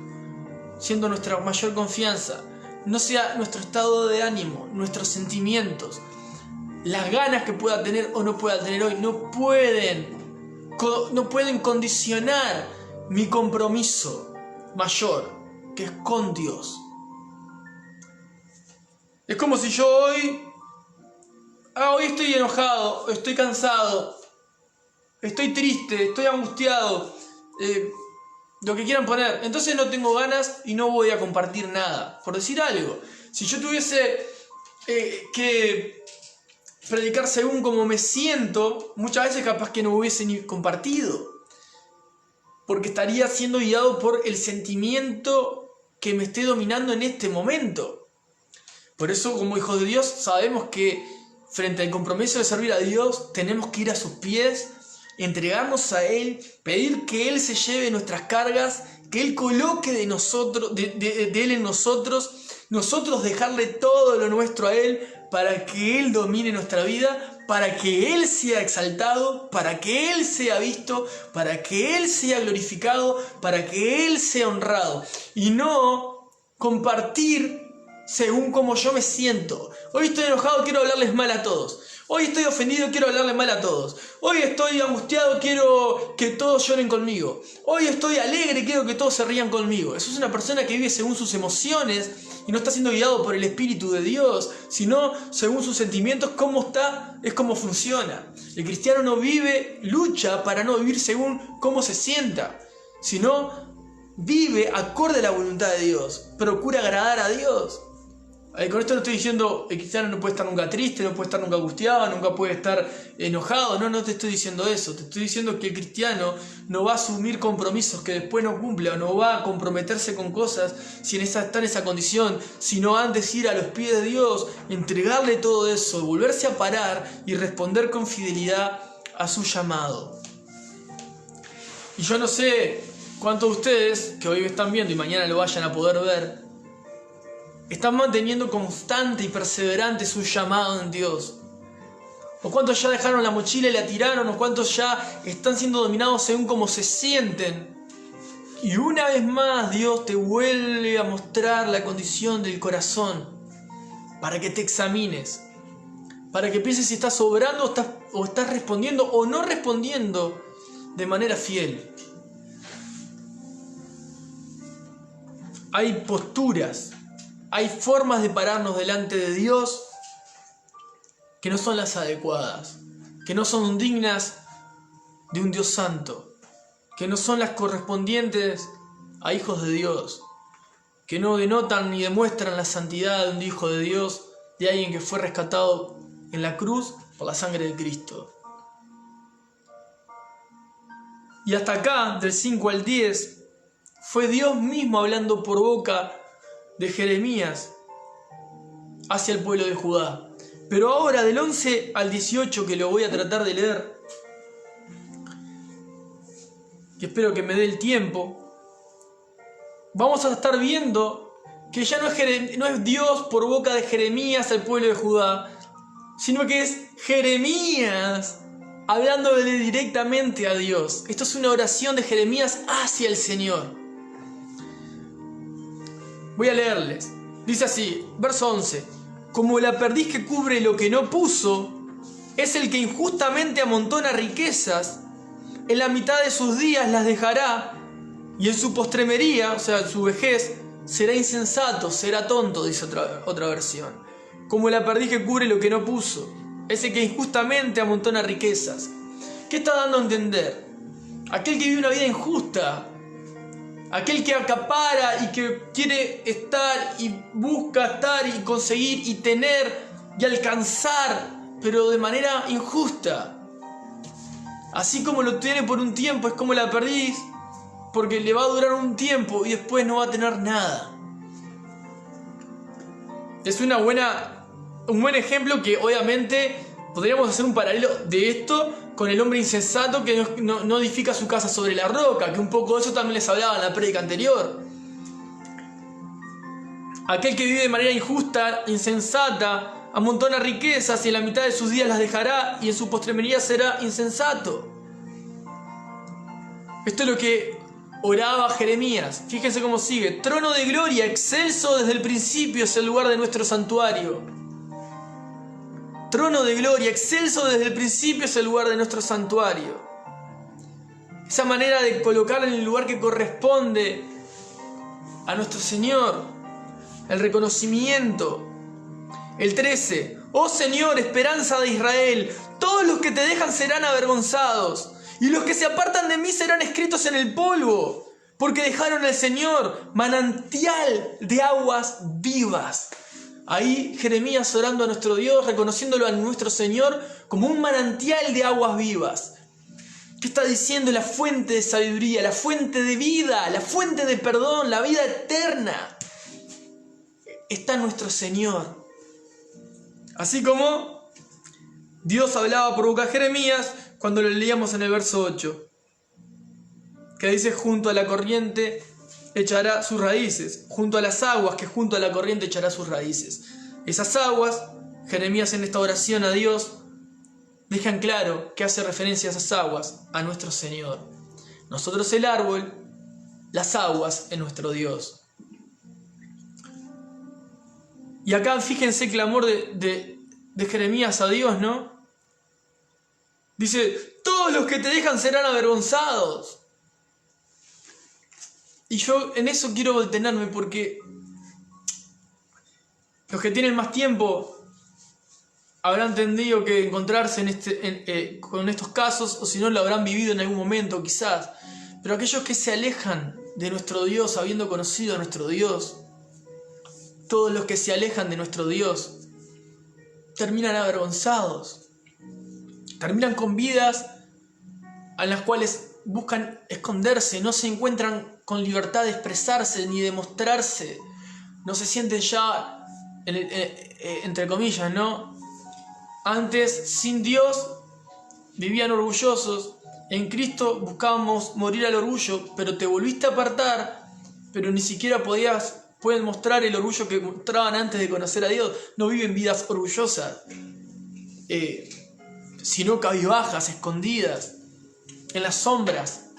siendo nuestra mayor confianza. No sea nuestro estado de ánimo, nuestros sentimientos, las ganas que pueda tener o no pueda tener hoy, no pueden condicionar mi compromiso mayor, que es con Dios. Es como si yo hoy estoy enojado, estoy cansado, estoy triste, estoy angustiado, lo que quieran poner, entonces no tengo ganas y no voy a compartir nada, por decir algo. Si yo tuviese que predicar según como me siento, muchas veces capaz que no hubiese ni compartido, porque estaría siendo guiado por el sentimiento que me esté dominando en este momento. Por eso, como hijos de Dios, sabemos que frente al compromiso de servir a Dios, tenemos que ir a sus pies, entregarnos a Él, pedir que Él se lleve nuestras cargas, que Él coloque de Él en nosotros dejarle todo lo nuestro a Él, para que Él domine nuestra vida, para que Él sea exaltado, para que Él sea visto, para que Él sea glorificado, para que Él sea honrado. Y no compartir según como yo me siento. Hoy estoy enojado, quiero hablarles mal a todos. Hoy estoy ofendido, quiero hablarles mal a todos. Hoy estoy angustiado, quiero que todos lloren conmigo. Hoy estoy alegre, quiero que todos se rían conmigo. Eso es una persona que vive según sus emociones y no está siendo guiado por el Espíritu de Dios, sino según sus sentimientos. Cómo está, es cómo funciona. El cristiano no vive, lucha para no vivir según cómo se sienta, sino vive acorde a la voluntad de Dios. Procura agradar a Dios. Con esto no estoy diciendo el cristiano no puede estar nunca triste, no puede estar nunca angustiado, nunca puede estar enojado. No te estoy diciendo eso. Te estoy diciendo que el cristiano no va a asumir compromisos que después no cumple, o no va a comprometerse con cosas si está en esa condición, sino antes ir a los pies de Dios, entregarle todo eso, volverse a parar y responder con fidelidad a su llamado. Y yo no sé cuántos de ustedes que hoy me están viendo y mañana lo vayan a poder ver, están manteniendo constante y perseverante su llamado en Dios. O cuántos ya dejaron la mochila y la tiraron, o cuántos ya están siendo dominados según cómo se sienten. Y una vez más Dios te vuelve a mostrar la condición del corazón para que te examines, para que pienses si estás obrando o estás respondiendo o no respondiendo de manera fiel. Hay posturas, hay formas de pararnos delante de Dios que no son las adecuadas, que no son dignas de un Dios santo, que no son las correspondientes a hijos de Dios, que no denotan ni demuestran la santidad de un hijo de Dios, de alguien que fue rescatado en la cruz por la sangre de Cristo. Y hasta acá, del 5 al 10, fue Dios mismo hablando por boca de Jeremías hacia el pueblo de Judá. Pero ahora del 11 al 18, que lo voy a tratar de leer, y espero que me dé el tiempo, vamos a estar viendo que ya no es Dios por boca de Jeremías al pueblo de Judá, sino que es Jeremías hablándole directamente a Dios. Esto es una oración de Jeremías hacia el Señor. Voy a leerles. Dice así, verso 11. Como la perdiz que cubre lo que no puso, es el que injustamente amontona riquezas, en la mitad de sus días las dejará, y en su postremería, o sea, en su vejez, será insensato, será tonto, dice otra versión. Como la perdiz que cubre lo que no puso, es el que injustamente amontona riquezas. ¿Qué está dando a entender? Aquel que vive una vida injusta, aquel que acapara y que quiere estar y busca estar y conseguir y tener y alcanzar, pero de manera injusta. Así como lo tiene por un tiempo, es como la perdiz, porque le va a durar un tiempo y después no va a tener nada. Es un buen ejemplo que obviamente podríamos hacer un paralelo de esto con el hombre insensato que no edifica su casa sobre la roca, que un poco de eso también les hablaba en la prédica anterior. Aquel que vive de manera injusta, insensata, amontona riquezas y en la mitad de sus días las dejará y en su postremería será insensato. Esto es lo que oraba Jeremías. Fíjense cómo sigue. Trono de gloria, excelso desde el principio, es el lugar de nuestro santuario. Trono de gloria, excelso desde el principio, es el lugar de nuestro santuario. Esa manera de colocarlo en el lugar que corresponde a nuestro Señor. El reconocimiento. El 13. Oh Señor, esperanza de Israel, todos los que te dejan serán avergonzados, y los que se apartan de mí serán escritos en el polvo, porque dejaron al Señor, manantial de aguas vivas. Ahí Jeremías orando a nuestro Dios, reconociéndolo a nuestro Señor como un manantial de aguas vivas. ¿Qué está diciendo? La fuente de sabiduría, la fuente de vida, la fuente de perdón, la vida eterna. Está en nuestro Señor. Así como Dios hablaba por boca de Jeremías cuando lo leíamos en el verso 8, que dice: junto a la corriente echará sus raíces, junto a las aguas que junto a la corriente echará sus raíces. Esas aguas, Jeremías en esta oración a Dios, dejan claro que hace referencia a esas aguas, a nuestro Señor. Nosotros el árbol, las aguas en nuestro Dios. Y acá fíjense el clamor de Jeremías a Dios, ¿no? Dice, todos los que te dejan serán avergonzados. Y yo en eso quiero detenerme porque los que tienen más tiempo habrán entendido que encontrarse con estos casos, o si no lo habrán vivido en algún momento quizás. Pero aquellos que se alejan de nuestro Dios, habiendo conocido a nuestro Dios, todos los que se alejan de nuestro Dios, terminan avergonzados. Terminan con vidas a las cuales buscan esconderse, no se encuentran con libertad de expresarse ni de mostrarse. No se sienten ya, entre comillas, ¿no? Antes, sin Dios, vivían orgullosos. En Cristo buscábamos morir al orgullo, pero te volviste a apartar, pero ni siquiera pueden mostrar el orgullo que mostraban antes de conocer a Dios. No viven vidas orgullosas, sino cabizbajas, escondidas, en las sombras,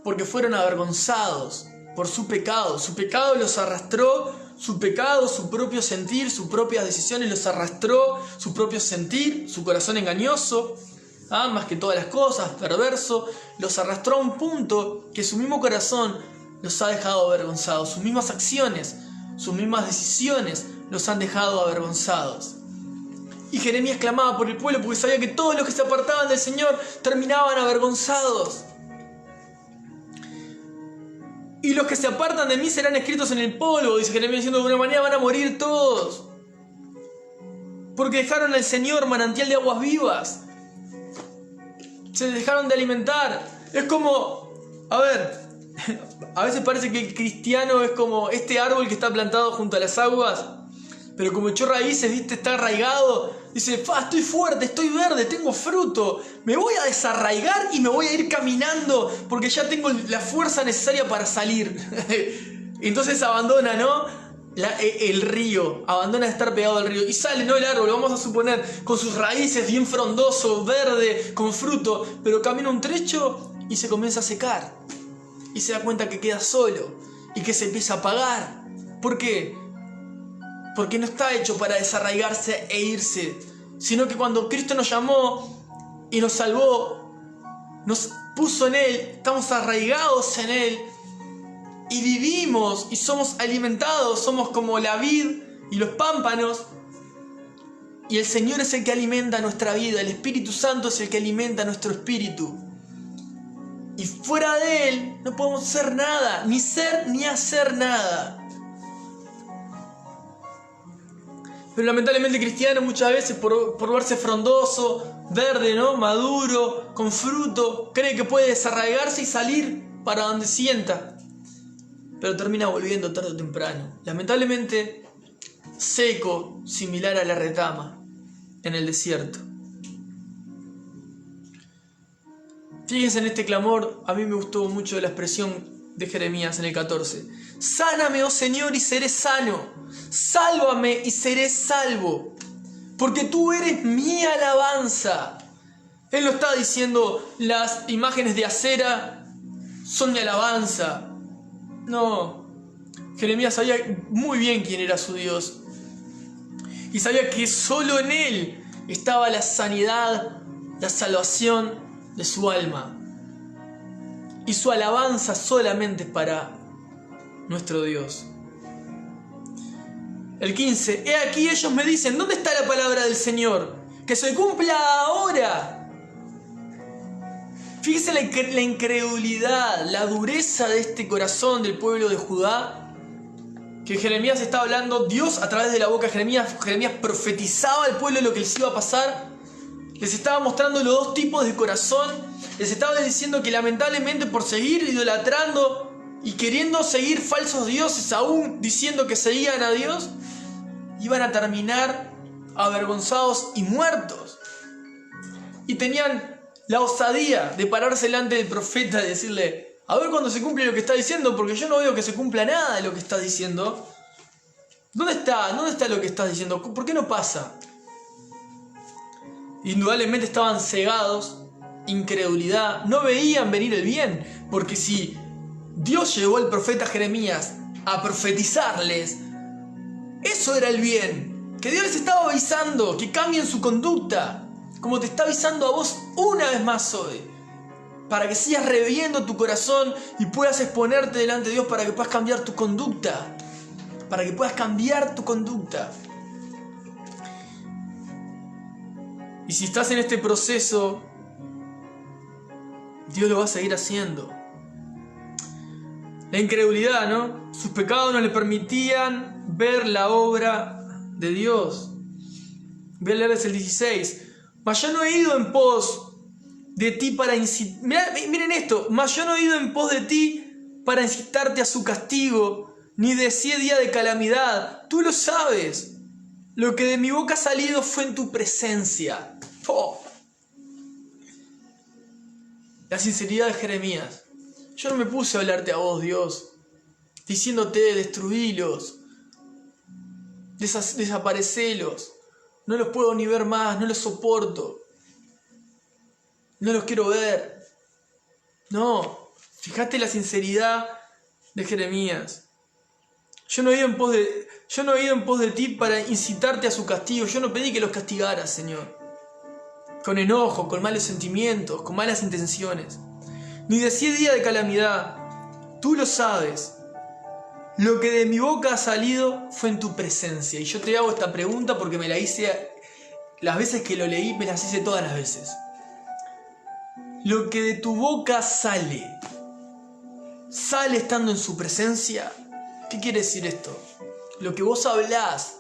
porque fueron avergonzados por su pecado. Su pecado los arrastró, su pecado, su propio sentir, sus propias decisiones los arrastró, su propio sentir, su corazón engañoso, más que todas las cosas, perverso, los arrastró a un punto que su mismo corazón los ha dejado avergonzados. Sus mismas acciones, sus mismas decisiones los han dejado avergonzados. Y Jeremías clamaba por el pueblo porque sabía que todos los que se apartaban del Señor terminaban avergonzados. Y los que se apartan de mí serán escritos en el polvo, dice Jeremías, diciendo, de una manera van a morir todos. Porque dejaron al Señor, manantial de aguas vivas. Se dejaron de alimentar. Es como, a veces parece que el cristiano es como este árbol que está plantado junto a las aguas, pero como echó raíces, ¿viste? Está arraigado. Dice, estoy fuerte, estoy verde, tengo fruto. Me voy a desarraigar y me voy a ir caminando porque ya tengo la fuerza necesaria para salir. Entonces abandona, ¿no? El río, abandona de estar pegado al río y sale, ¿no? El árbol, vamos a suponer, con sus raíces bien frondoso, verde, con fruto, pero camina un trecho y se comienza a secar. Y se da cuenta que queda solo y que se empieza a apagar. ¿Por qué? Porque no está hecho para desarraigarse e irse, sino que cuando Cristo nos llamó y nos salvó, nos puso en Él, estamos arraigados en Él y vivimos y somos alimentados, somos como la vid y los pámpanos, y el Señor es el que alimenta nuestra vida, el Espíritu Santo es el que alimenta nuestro espíritu, y fuera de Él no podemos ser nada, ni ser ni hacer nada. Pero lamentablemente el cristiano muchas veces por verse frondoso, verde, ¿no? Maduro, con fruto, cree que puede desarraigarse y salir para donde sienta, pero termina volviendo tarde o temprano, lamentablemente seco, similar a la retama en el desierto. Fíjense en este clamor, a mí me gustó mucho la expresión de Jeremías en el 14. Sáname, oh Señor, y seré sano. Sálvame y seré salvo, porque tú eres mi alabanza. Él no está diciendo las imágenes de acera son mi alabanza. No, Jeremías sabía muy bien quién era su Dios y sabía que solo en Él estaba la sanidad, la salvación de su alma, y su alabanza solamente para nuestro Dios. El 15. He aquí ellos me dicen, ¿dónde está la palabra del Señor? Que se cumpla ahora. Fíjense la incredulidad, la dureza de este corazón del pueblo de Judá, que Jeremías está hablando. Dios a través de la boca de Jeremías profetizaba al pueblo lo que les iba a pasar. Les estaba mostrando los dos tipos de corazón. Les estaba diciendo que lamentablemente por seguir idolatrando y queriendo seguir falsos dioses, aún diciendo que seguían a Dios, iban a terminar avergonzados y muertos. Y tenían la osadía de pararse delante del profeta y decirle, a ver cuándo se cumple lo que está diciendo, porque yo no veo que se cumpla nada de lo que está diciendo. ¿Dónde está lo que estás diciendo? ¿Por qué no pasa? Indudablemente estaban cegados, incredulidad, no veían venir el bien, porque si Dios llevó al profeta Jeremías a profetizarles Eso era el bien. Que Dios les estaba avisando que cambien su conducta, como te está avisando a vos una vez más hoy, para que sigas reviendo tu corazón y puedas exponerte delante de Dios para que puedas cambiar tu conducta. Para que puedas cambiar tu conducta. Y si estás en este proceso, Dios lo va a seguir haciendo. La incredulidad, ¿no? Sus pecados no le permitían ver la obra de Dios. Voy a leerles el 16. Mas yo no he ido en pos de ti para miren esto. Mas yo no he ido en pos de ti para incitarte a su castigo, ni deseé día de calamidad. Tú lo sabes. Lo que de mi boca ha salido fue en tu presencia. Oh. La sinceridad de Jeremías. Yo no me puse a hablarte a vos, Dios, diciéndote destruílos, desaparecelos, no los puedo ni ver más, no los soporto, no los quiero ver. No, fíjate la sinceridad de Jeremías. Yo no he ido en pos de ti para incitarte a su castigo. Yo no pedí que los castigaras, Señor, con enojo, con malos sentimientos, con malas intenciones. Ni decí día de calamidad. Tú lo sabes. Lo que de mi boca ha salido fue en tu presencia. Y yo te hago esta pregunta porque me la hice las veces que lo leí, me las hice todas las veces. Lo que de tu boca sale estando en su presencia. ¿Qué quiere decir esto? Lo que vos hablás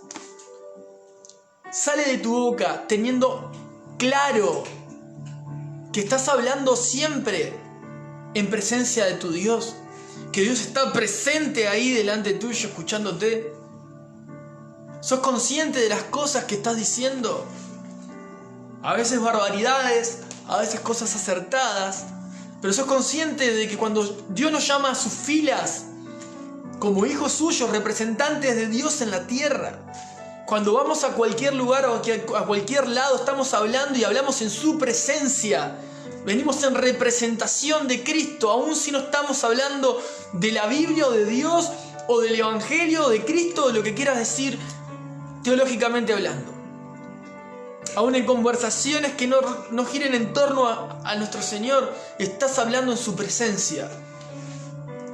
sale de tu boca teniendo claro que estás hablando siempre en presencia de tu Dios, que Dios está presente ahí delante tuyo escuchándote. ¿Sos consciente de las cosas que estás diciendo? A veces barbaridades, a veces cosas acertadas, pero sos consciente de que cuando Dios nos llama a sus filas como hijos suyos, representantes de Dios en la tierra, cuando vamos a cualquier lugar o a cualquier lado, estamos hablando y hablamos en su presencia. Venimos en representación de Cristo, aun si no estamos hablando de la Biblia o de Dios o del Evangelio o de Cristo, de lo que quieras decir teológicamente hablando. Aún en conversaciones que no giren en torno a nuestro Señor, estás hablando en su presencia.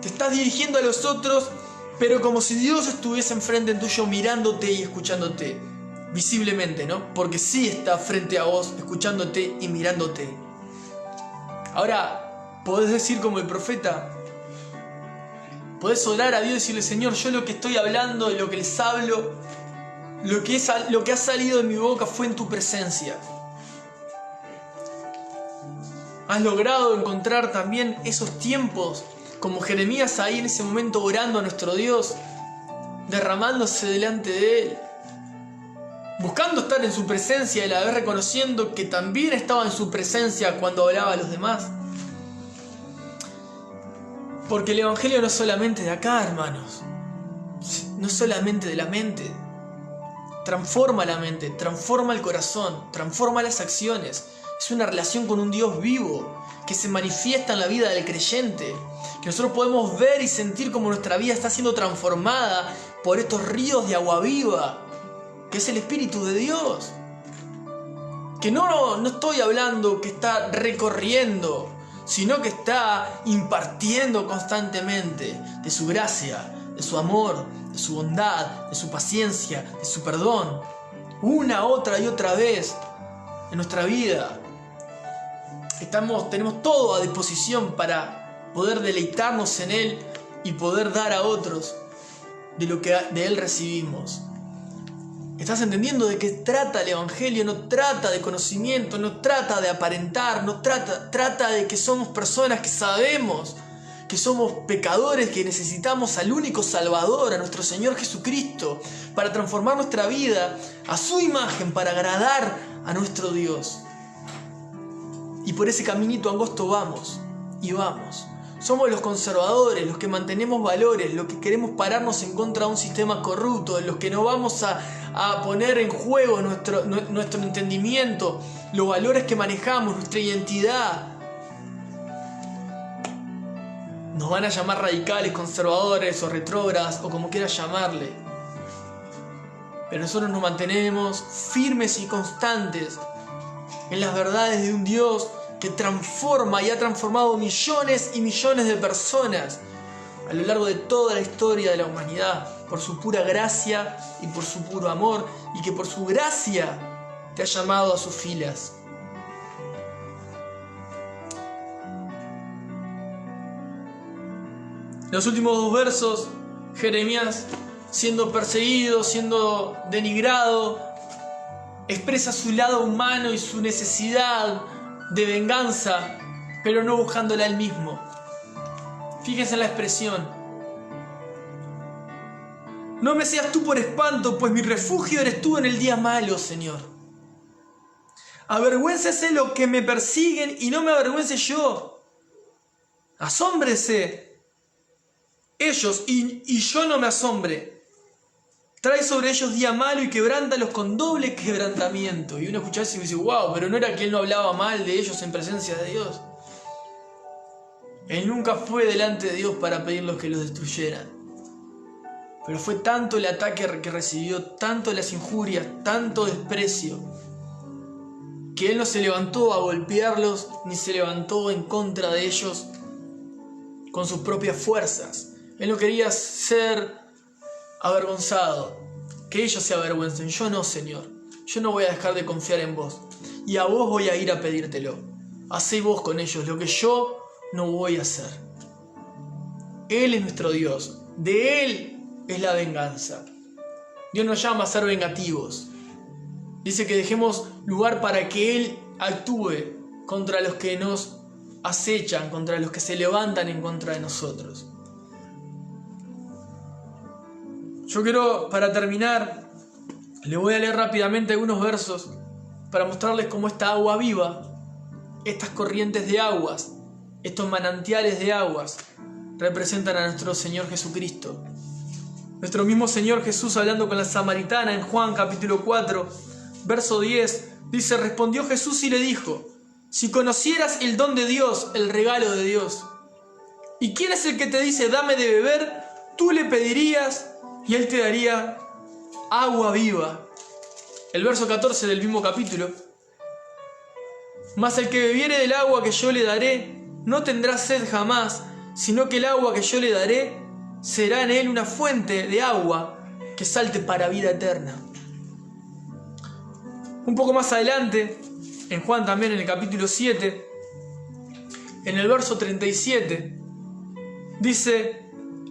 Te estás dirigiendo a los otros, pero como si Dios estuviese enfrente tuyo mirándote y escuchándote. Visiblemente, ¿no? Porque sí está frente a vos, escuchándote y mirándote. Ahora, podés decir como el profeta, podés orar a Dios y decirle: Señor, yo lo que estoy hablando, lo que les hablo, lo que ha salido de mi boca fue en tu presencia. Has logrado encontrar también esos tiempos, como Jeremías ahí en ese momento orando a nuestro Dios, derramándose delante de Él, buscando estar en su presencia y a la vez reconociendo que también estaba en su presencia cuando hablaba a los demás. Porque el Evangelio no es solamente de acá, hermanos, no es solamente de la mente. Transforma la mente, transforma el corazón, transforma las acciones. Es una relación con un Dios vivo que se manifiesta en la vida del creyente, que nosotros podemos ver y sentir como nuestra vida está siendo transformada por estos ríos de agua viva, que es el Espíritu de Dios. Que no estoy hablando que está recorriendo, sino que está impartiendo constantemente de su gracia, de su amor, de su bondad, de su paciencia, de su perdón, una, otra y otra vez en nuestra vida. Tenemos todo a disposición para poder deleitarnos en Él y poder dar a otros de lo que de Él recibimos. ¿Estás entendiendo de qué trata el Evangelio? No trata de conocimiento, no trata de aparentar, trata de que somos personas que sabemos que somos pecadores, que necesitamos al único Salvador, a nuestro Señor Jesucristo, para transformar nuestra vida a su imagen, para agradar a nuestro Dios. Y por ese caminito angosto vamos, y vamos. Somos los conservadores, los que mantenemos valores, los que queremos pararnos en contra de un sistema corrupto, los que no vamos a poner en juego nuestro entendimiento, los valores que manejamos, nuestra identidad. Nos van a llamar radicales, conservadores o retrógradas o como quieras llamarle. Pero nosotros nos mantenemos firmes y constantes en las verdades de un Dios que transforma y ha transformado millones y millones de personas a lo largo de toda la historia de la humanidad, por su pura gracia y por su puro amor, y que por su gracia te ha llamado a sus filas. Los últimos 2 versos, Jeremías, siendo perseguido, siendo denigrado, expresa su lado humano y su necesidad de venganza, pero no buscándola él mismo. Fíjense en la expresión: no me seas tú por espanto, pues mi refugio eres tú en el día malo, Señor. Avergüéncese los que me persiguen y no me avergüence yo. Asómbrese ellos y yo no me asombre. Trae sobre ellos día malo y quebrántalos con doble quebrantamiento. Y uno escucha eso y dice: wow, pero no era que él no hablaba mal de ellos en presencia de Dios. Él nunca fue delante de Dios para pedirlos que los destruyeran. Pero fue tanto el ataque que recibió, tanto las injurias, tanto desprecio, que él no se levantó a golpearlos, ni se levantó en contra de ellos con sus propias fuerzas. Él no quería ser avergonzado, que ellos se avergüencen. Yo no, Señor. Yo no voy a dejar de confiar en vos. Y a vos voy a ir a pedírtelo. Hacé vos con ellos lo que yo no voy a hacer. Él es nuestro Dios. De Él es la venganza. Dios nos llama a ser vengativos. Dice que dejemos lugar para que Él actúe contra los que nos acechan, contra los que se levantan en contra de nosotros. Yo quiero, para terminar, le voy a leer rápidamente algunos versos para mostrarles cómo esta agua viva, estas corrientes de aguas, estos manantiales de aguas, representan a nuestro Señor Jesucristo. Nuestro mismo Señor Jesús, hablando con la samaritana en Juan capítulo 4, verso 10, dice: respondió Jesús y le dijo: si conocieras el don de Dios, el regalo de Dios, ¿y quién es el que te dice dame de beber? Tú le pedirías y Él te daría agua viva. El verso 14 del mismo capítulo: mas el que bebiere del agua que yo le daré, no tendrá sed jamás, sino que el agua que yo le daré será en él una fuente de agua que salte para vida eterna. Un poco más adelante, en Juan también, en el capítulo 7, en el verso 37, dice: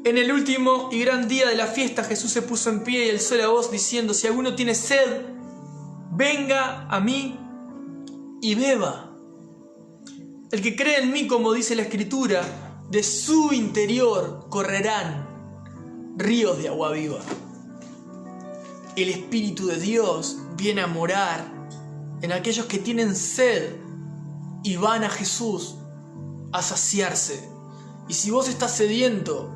en el último y gran día de la fiesta Jesús se puso en pie y alzó la voz diciendo: si alguno tiene sed, venga a mí y beba. El que cree en mí, como dice la Escritura, de su interior correrán ríos de agua viva. El Espíritu de Dios viene a morar en aquellos que tienen sed y van a Jesús a saciarse. Y si vos estás sediento,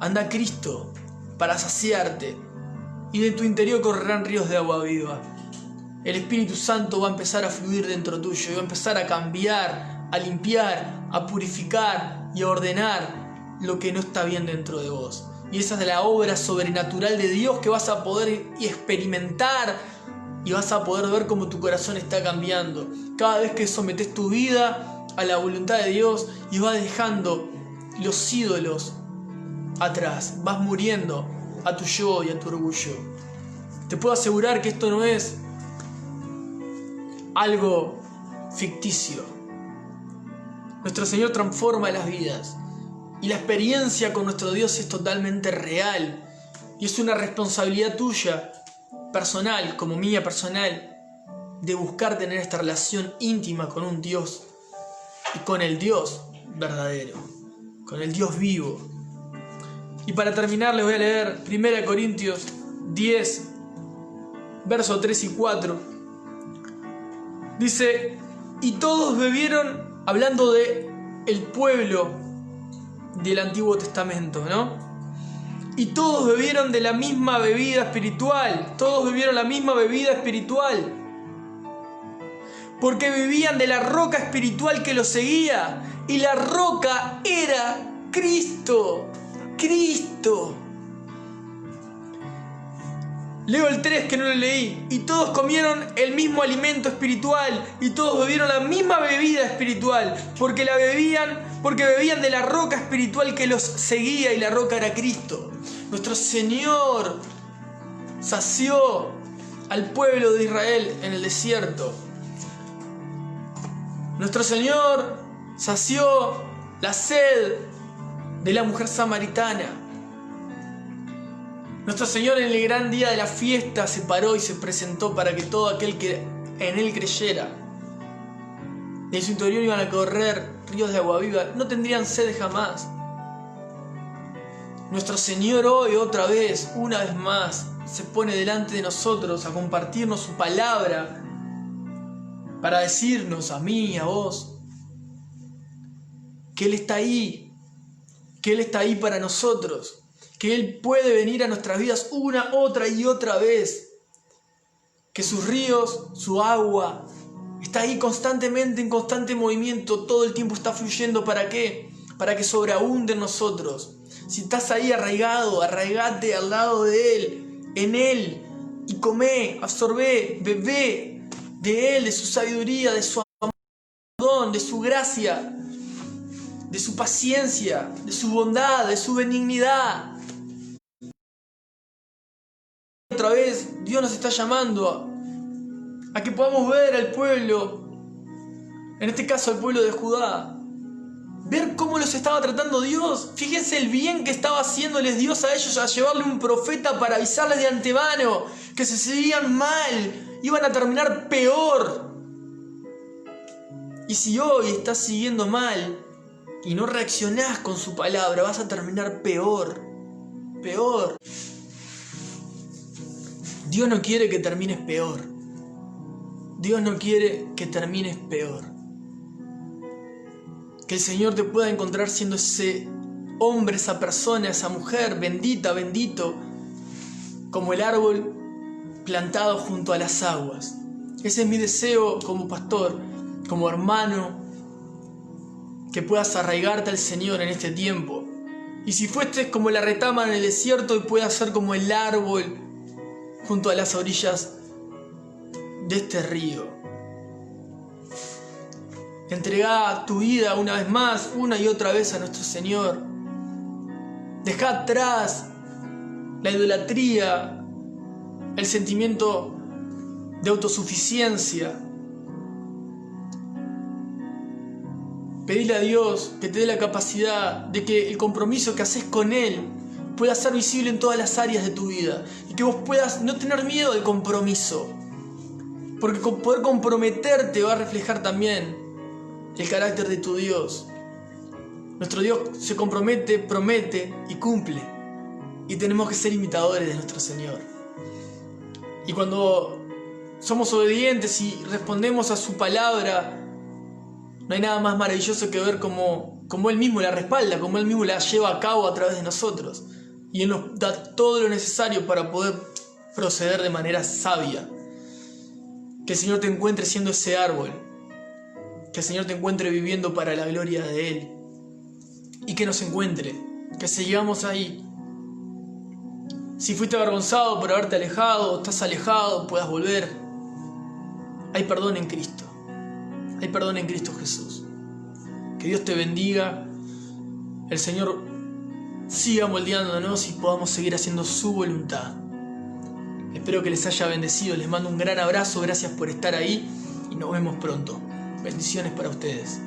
anda a Cristo para saciarte, y de tu interior correrán ríos de agua viva. El Espíritu Santo va a empezar a fluir dentro tuyo y va a empezar a cambiar, a limpiar, a purificar y a ordenar lo que no está bien dentro de vos. Y esa es la obra sobrenatural de Dios que vas a poder experimentar, y vas a poder ver cómo tu corazón está cambiando cada vez que sometes tu vida a la voluntad de Dios y vas dejando los ídolos atrás, vas muriendo a tu yo y a tu orgullo. Te puedo asegurar que esto no es algo ficticio. Nuestro Señor transforma las vidas y la experiencia con nuestro Dios es totalmente real, y es una responsabilidad tuya personal, como mía personal, de buscar tener esta relación íntima con un Dios y con el Dios verdadero, con el Dios vivo. Y para terminar les voy a leer 1 Corintios 10, versos 3 y 4. Dice: y todos bebieron, hablando de el pueblo del Antiguo Testamento, ¿no? Y todos bebieron de la misma bebida espiritual. Todos bebieron la misma bebida espiritual, porque bebían de la roca espiritual que los seguía, y la roca era Cristo. Cristo. Leo el 3 que no lo leí. Y todos comieron el mismo alimento espiritual y todos bebieron la misma bebida espiritual, porque bebían de la roca espiritual que los seguía, y la roca era Cristo. Nuestro Señor sació al pueblo de Israel en el desierto. Nuestro Señor sació la sed de la mujer samaritana. Nuestro Señor en el gran día de la fiesta se paró y se presentó para que todo aquel que en Él creyera, de su interior iban a correr ríos de agua viva, no tendrían sed jamás. Nuestro Señor hoy otra vez, una vez más, se pone delante de nosotros a compartirnos su palabra, para decirnos a mí y a vos que Él está ahí, que Él está ahí para nosotros, que Él puede venir a nuestras vidas una, otra y otra vez, que sus ríos, su agua, está ahí constantemente, en constante movimiento, todo el tiempo está fluyendo. ¿Para qué? Para que sobreabunde en nosotros. Si estás ahí arraigado, arraigate al lado de Él, en Él, y comé, absorbé, bebé de Él, de su sabiduría, de su amor, de su gracia, de su paciencia, de su bondad, de su benignidad. Otra vez Dios nos está llamando a que podamos ver al pueblo, en este caso al pueblo de Judá, ver cómo los estaba tratando Dios. Fíjense el bien que estaba haciéndoles Dios a ellos, a llevarle un profeta para avisarles de antemano que si seguían mal iban a terminar peor. Y si hoy estás siguiendo mal y no reaccionás con su palabra, vas a terminar peor. Dios no quiere que termines peor. Dios no quiere que termines peor. Que el Señor te pueda encontrar siendo ese hombre, esa persona, esa mujer bendita, bendito, como el árbol plantado junto a las aguas. Ese es mi deseo como pastor, como hermano, que puedas arraigarte al Señor en este tiempo. Y si fuiste como la retama en el desierto, y puedas ser como el árbol junto a las orillas de este río. Entregá tu vida una vez más, una y otra vez a nuestro Señor. Dejá atrás la idolatría, el sentimiento de autosuficiencia. Pedile a Dios que te dé la capacidad de que el compromiso que haces con Él pueda ser visible en todas las áreas de tu vida, y que vos puedas no tener miedo al compromiso, porque poder comprometerte va a reflejar también el carácter de tu Dios. Nuestro Dios se compromete, promete y cumple, y tenemos que ser imitadores de nuestro Señor. Y cuando somos obedientes y respondemos a su palabra, no hay nada más maravilloso que ver cómo Él mismo la respalda, cómo Él mismo la lleva a cabo a través de nosotros. Y Él nos da todo lo necesario para poder proceder de manera sabia. Que el Señor te encuentre siendo ese árbol. Que el Señor te encuentre viviendo para la gloria de Él. Y que nos encuentre. Que sigamos ahí. Si fuiste avergonzado por haberte alejado, estás alejado, puedas volver. Hay perdón en Cristo. Hay perdón en Cristo Jesús. Que Dios te bendiga. El Señor siga moldeándonos y podamos seguir haciendo su voluntad. Espero que les haya bendecido. Les mando un gran abrazo. Gracias por estar ahí y nos vemos pronto. Bendiciones para ustedes.